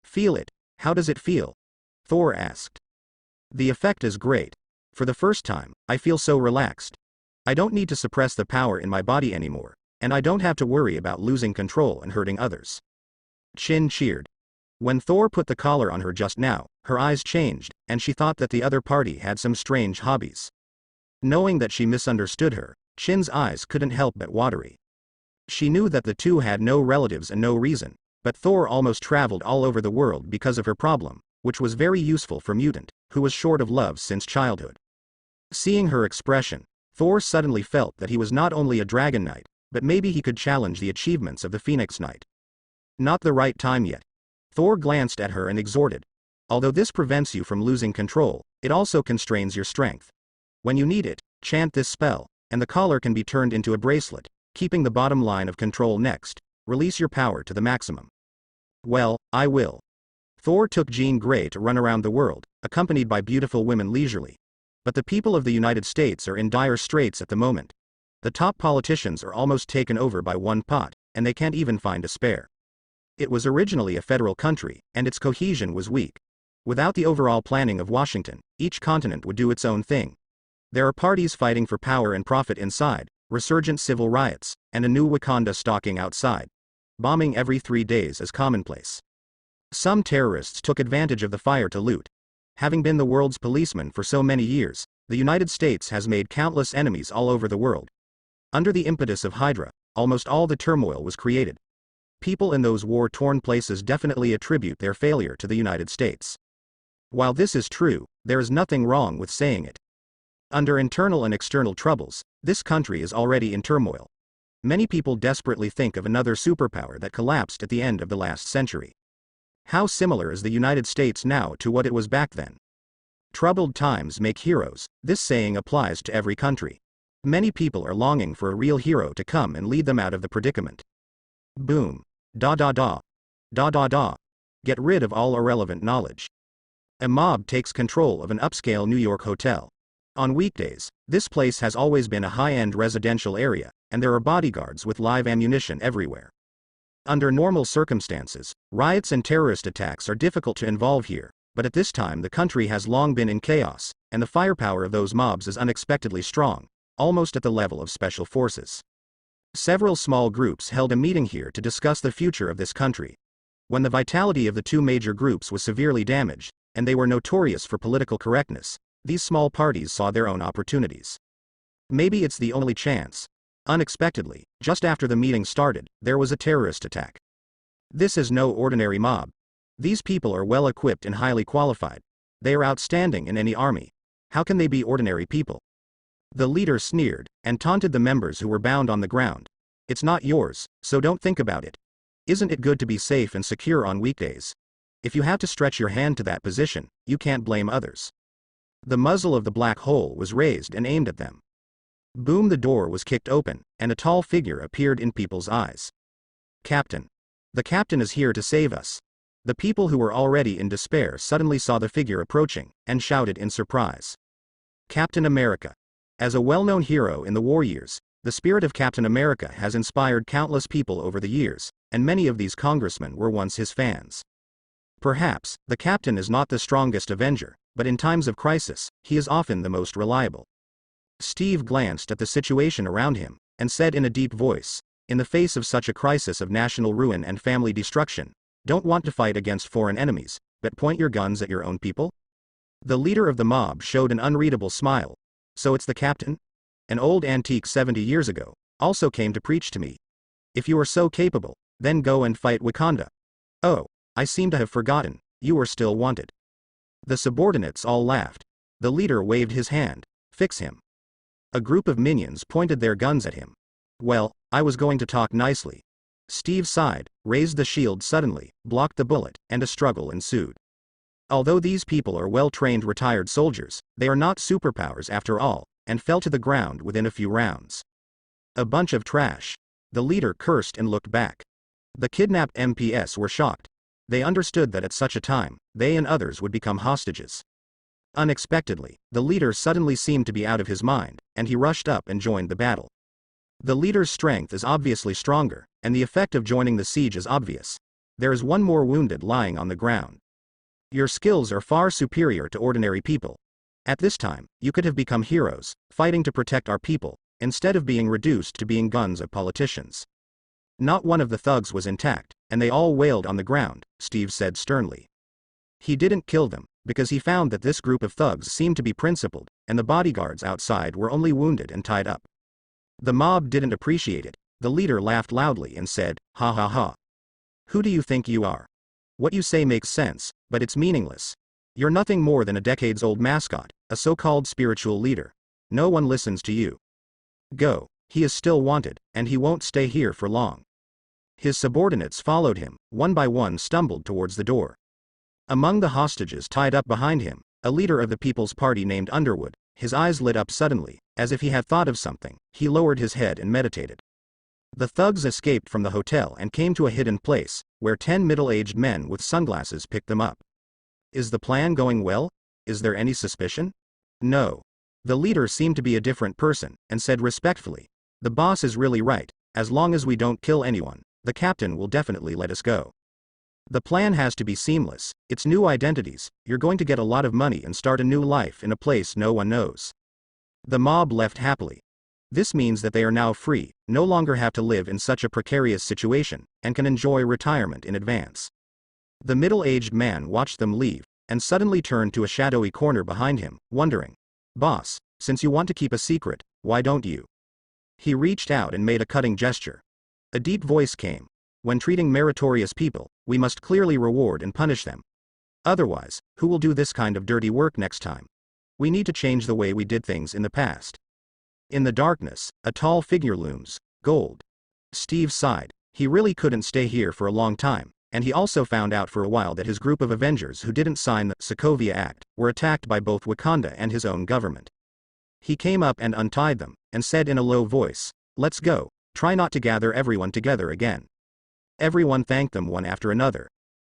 S1: Feel it. How does it feel? Thor asked. The effect is great. For the first time, I feel so relaxed. I don't need to suppress the power in my body anymore, and I don't have to worry about losing control and hurting others. Chin cheered. When Thor put the collar on her just now, her eyes changed, and she thought that the other party had some strange hobbies. Knowing that she misunderstood her, Chin's eyes couldn't help but watery. She knew that the two had no relatives and no reason, but Thor almost traveled all over the world because of her problem, which was very useful for Mutant, who was short of love since childhood. Seeing her expression, Thor suddenly felt that he was not only a Dragon Knight, but maybe he could challenge the achievements of the Phoenix Knight. Not the right time yet. Thor glanced at her and exhorted. Although this prevents you from losing control, it also constrains your strength. When you need it, chant this spell, and the collar can be turned into a bracelet, keeping the bottom line of control next. Release your power to the maximum. Well, I will. Thor took Jean Grey to run around the world, accompanied by beautiful women leisurely. But the people of the United States are in dire straits at the moment. The top politicians are almost taken over by one pot, and they can't even find a spare. It was originally a federal country, and its cohesion was weak. Without the overall planning of Washington, each continent would do its own thing. There are parties fighting for power and profit inside, resurgent civil riots, and a new Wakanda stalking outside. Bombing every 3 days is commonplace. Some terrorists took advantage of the fire to loot. Having been the world's policeman for so many years, the United States has made countless enemies all over the world. Under the impetus of Hydra, almost all the turmoil was created. People in those war-torn places definitely attribute their failure to the United States. While this is true, there is nothing wrong with saying it. Under internal and external troubles, this country is already in turmoil. Many people desperately think of another superpower that collapsed at the end of the last century. How similar is the United States now to what it was back then? Troubled times make heroes, this saying applies to every country. Many people are longing for a real hero to come and lead them out of the predicament. Boom. Da da da. Da da da. Get rid of all irrelevant knowledge. A mob takes control of an upscale New York hotel. On weekdays, this place has always been a high-end residential area, and there are bodyguards with live ammunition everywhere. Under normal circumstances, riots and terrorist attacks are difficult to involve here, but at this time the country has long been in chaos, and the firepower of those mobs is unexpectedly strong, almost at the level of special forces. Several small groups held a meeting here to discuss the future of this country. When the vitality of the two major groups was severely damaged, and they were notorious for political correctness, these small parties saw their own opportunities. Maybe it's the only chance. Unexpectedly, just after the meeting started, there was a terrorist attack. This is no ordinary mob. These people are well equipped and highly qualified. They are outstanding in any army. How can they be ordinary people? The leader sneered, and taunted the members who were bound on the ground. It's not yours, so don't think about it. Isn't it good to be safe and secure on weekdays? If you have to stretch your hand to that position, you can't blame others. The muzzle of the black hole was raised and aimed at them. Boom, the door was kicked open, and a tall figure appeared in people's eyes. Captain. The captain is here to save us. The people who were already in despair suddenly saw the figure approaching, and shouted in surprise. Captain America. As a well-known hero in the war years, the spirit of Captain America has inspired countless people over the years, and many of these congressmen were once his fans. Perhaps, the captain is not the strongest avenger, but in times of crisis, he is often the most reliable. Steve glanced at the situation around him, and said in a deep voice, in the face of such a crisis of national ruin and family destruction, don't want to fight against foreign enemies, but point your guns at your own people? The leader of the mob showed an unreadable smile. So it's the captain? An old antique 70 years ago, also came to preach to me. If you are so capable, then go and fight Wakanda. Oh, I seem to have forgotten, you are still wanted. The subordinates all laughed. The leader waved his hand. Fix him. A group of minions pointed their guns at him. Well, I was going to talk nicely. Steve sighed, raised the shield suddenly, blocked the bullet, and a struggle ensued. Although these people are well-trained retired soldiers, they are not superpowers after all, and fell to the ground within a few rounds. A bunch of trash. The leader cursed and looked back. The kidnapped MPs were shocked. They understood that at such a time, they and others would become hostages. Unexpectedly, the leader suddenly seemed to be out of his mind, and he rushed up and joined the battle. The leader's strength is obviously stronger, and the effect of joining the siege is obvious. There is one more wounded lying on the ground. Your skills are far superior to ordinary people. At this time, you could have become heroes, fighting to protect our people, instead of being reduced to being guns of politicians. Not one of the thugs was intact, and they all wailed on the ground, Steve said sternly. He didn't kill them, because he found that this group of thugs seemed to be principled, and the bodyguards outside were only wounded and tied up. The mob didn't appreciate it. The leader laughed loudly and said, ha ha ha. Who do you think you are? What you say makes sense, but it's meaningless. You're nothing more than a decades-old mascot, a so-called spiritual leader. No one listens to you. Go, he is still wanted, and he won't stay here for long. His subordinates followed him, one by one stumbled towards the door. Among the hostages tied up behind him, a leader of the People's Party named Underwood, his eyes lit up suddenly, as if he had thought of something. He lowered his head and meditated. The thugs escaped from the hotel and came to a hidden place, where 10 middle-aged men with sunglasses picked them up. Is the plan going well? Is there any suspicion? No. The leader seemed to be a different person, and said respectfully, the boss is really right. As long as we don't kill anyone, the captain will definitely let us go. The plan has to be seamless. It's new identities. You're going to get a lot of money and start a new life in a place no one knows. The mob left happily. This means that they are now free, no longer have to live in such a precarious situation, and can enjoy retirement in advance. The middle-aged man watched them leave, and suddenly turned to a shadowy corner behind him, wondering, boss, since you want to keep a secret, why don't you? He reached out and made a cutting gesture. A deep voice came. When treating meritorious people, we must clearly reward and punish them. Otherwise, who will do this kind of dirty work next time? We need to change the way we did things in the past. In the darkness, a tall figure looms, gold. Steve sighed. He really couldn't stay here for a long time, and he also found out for a while that his group of Avengers who didn't sign the Sokovia Act were attacked by both Wakanda and his own government. He came up and untied them, and said in a low voice, let's go, try not to gather everyone together again. Everyone thanked them one after another.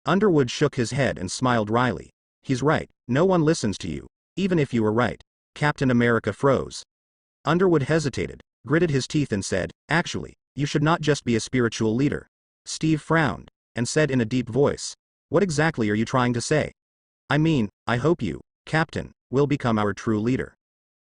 S1: Underwood shook his head and smiled wryly. He's right, no one listens to you, even if you were right. Captain America froze. Underwood hesitated, gritted his teeth and said, actually, you should not just be a spiritual leader. Steve frowned, and said in a deep voice, what exactly are you trying to say? I mean, I hope you, Captain, will become our true leader.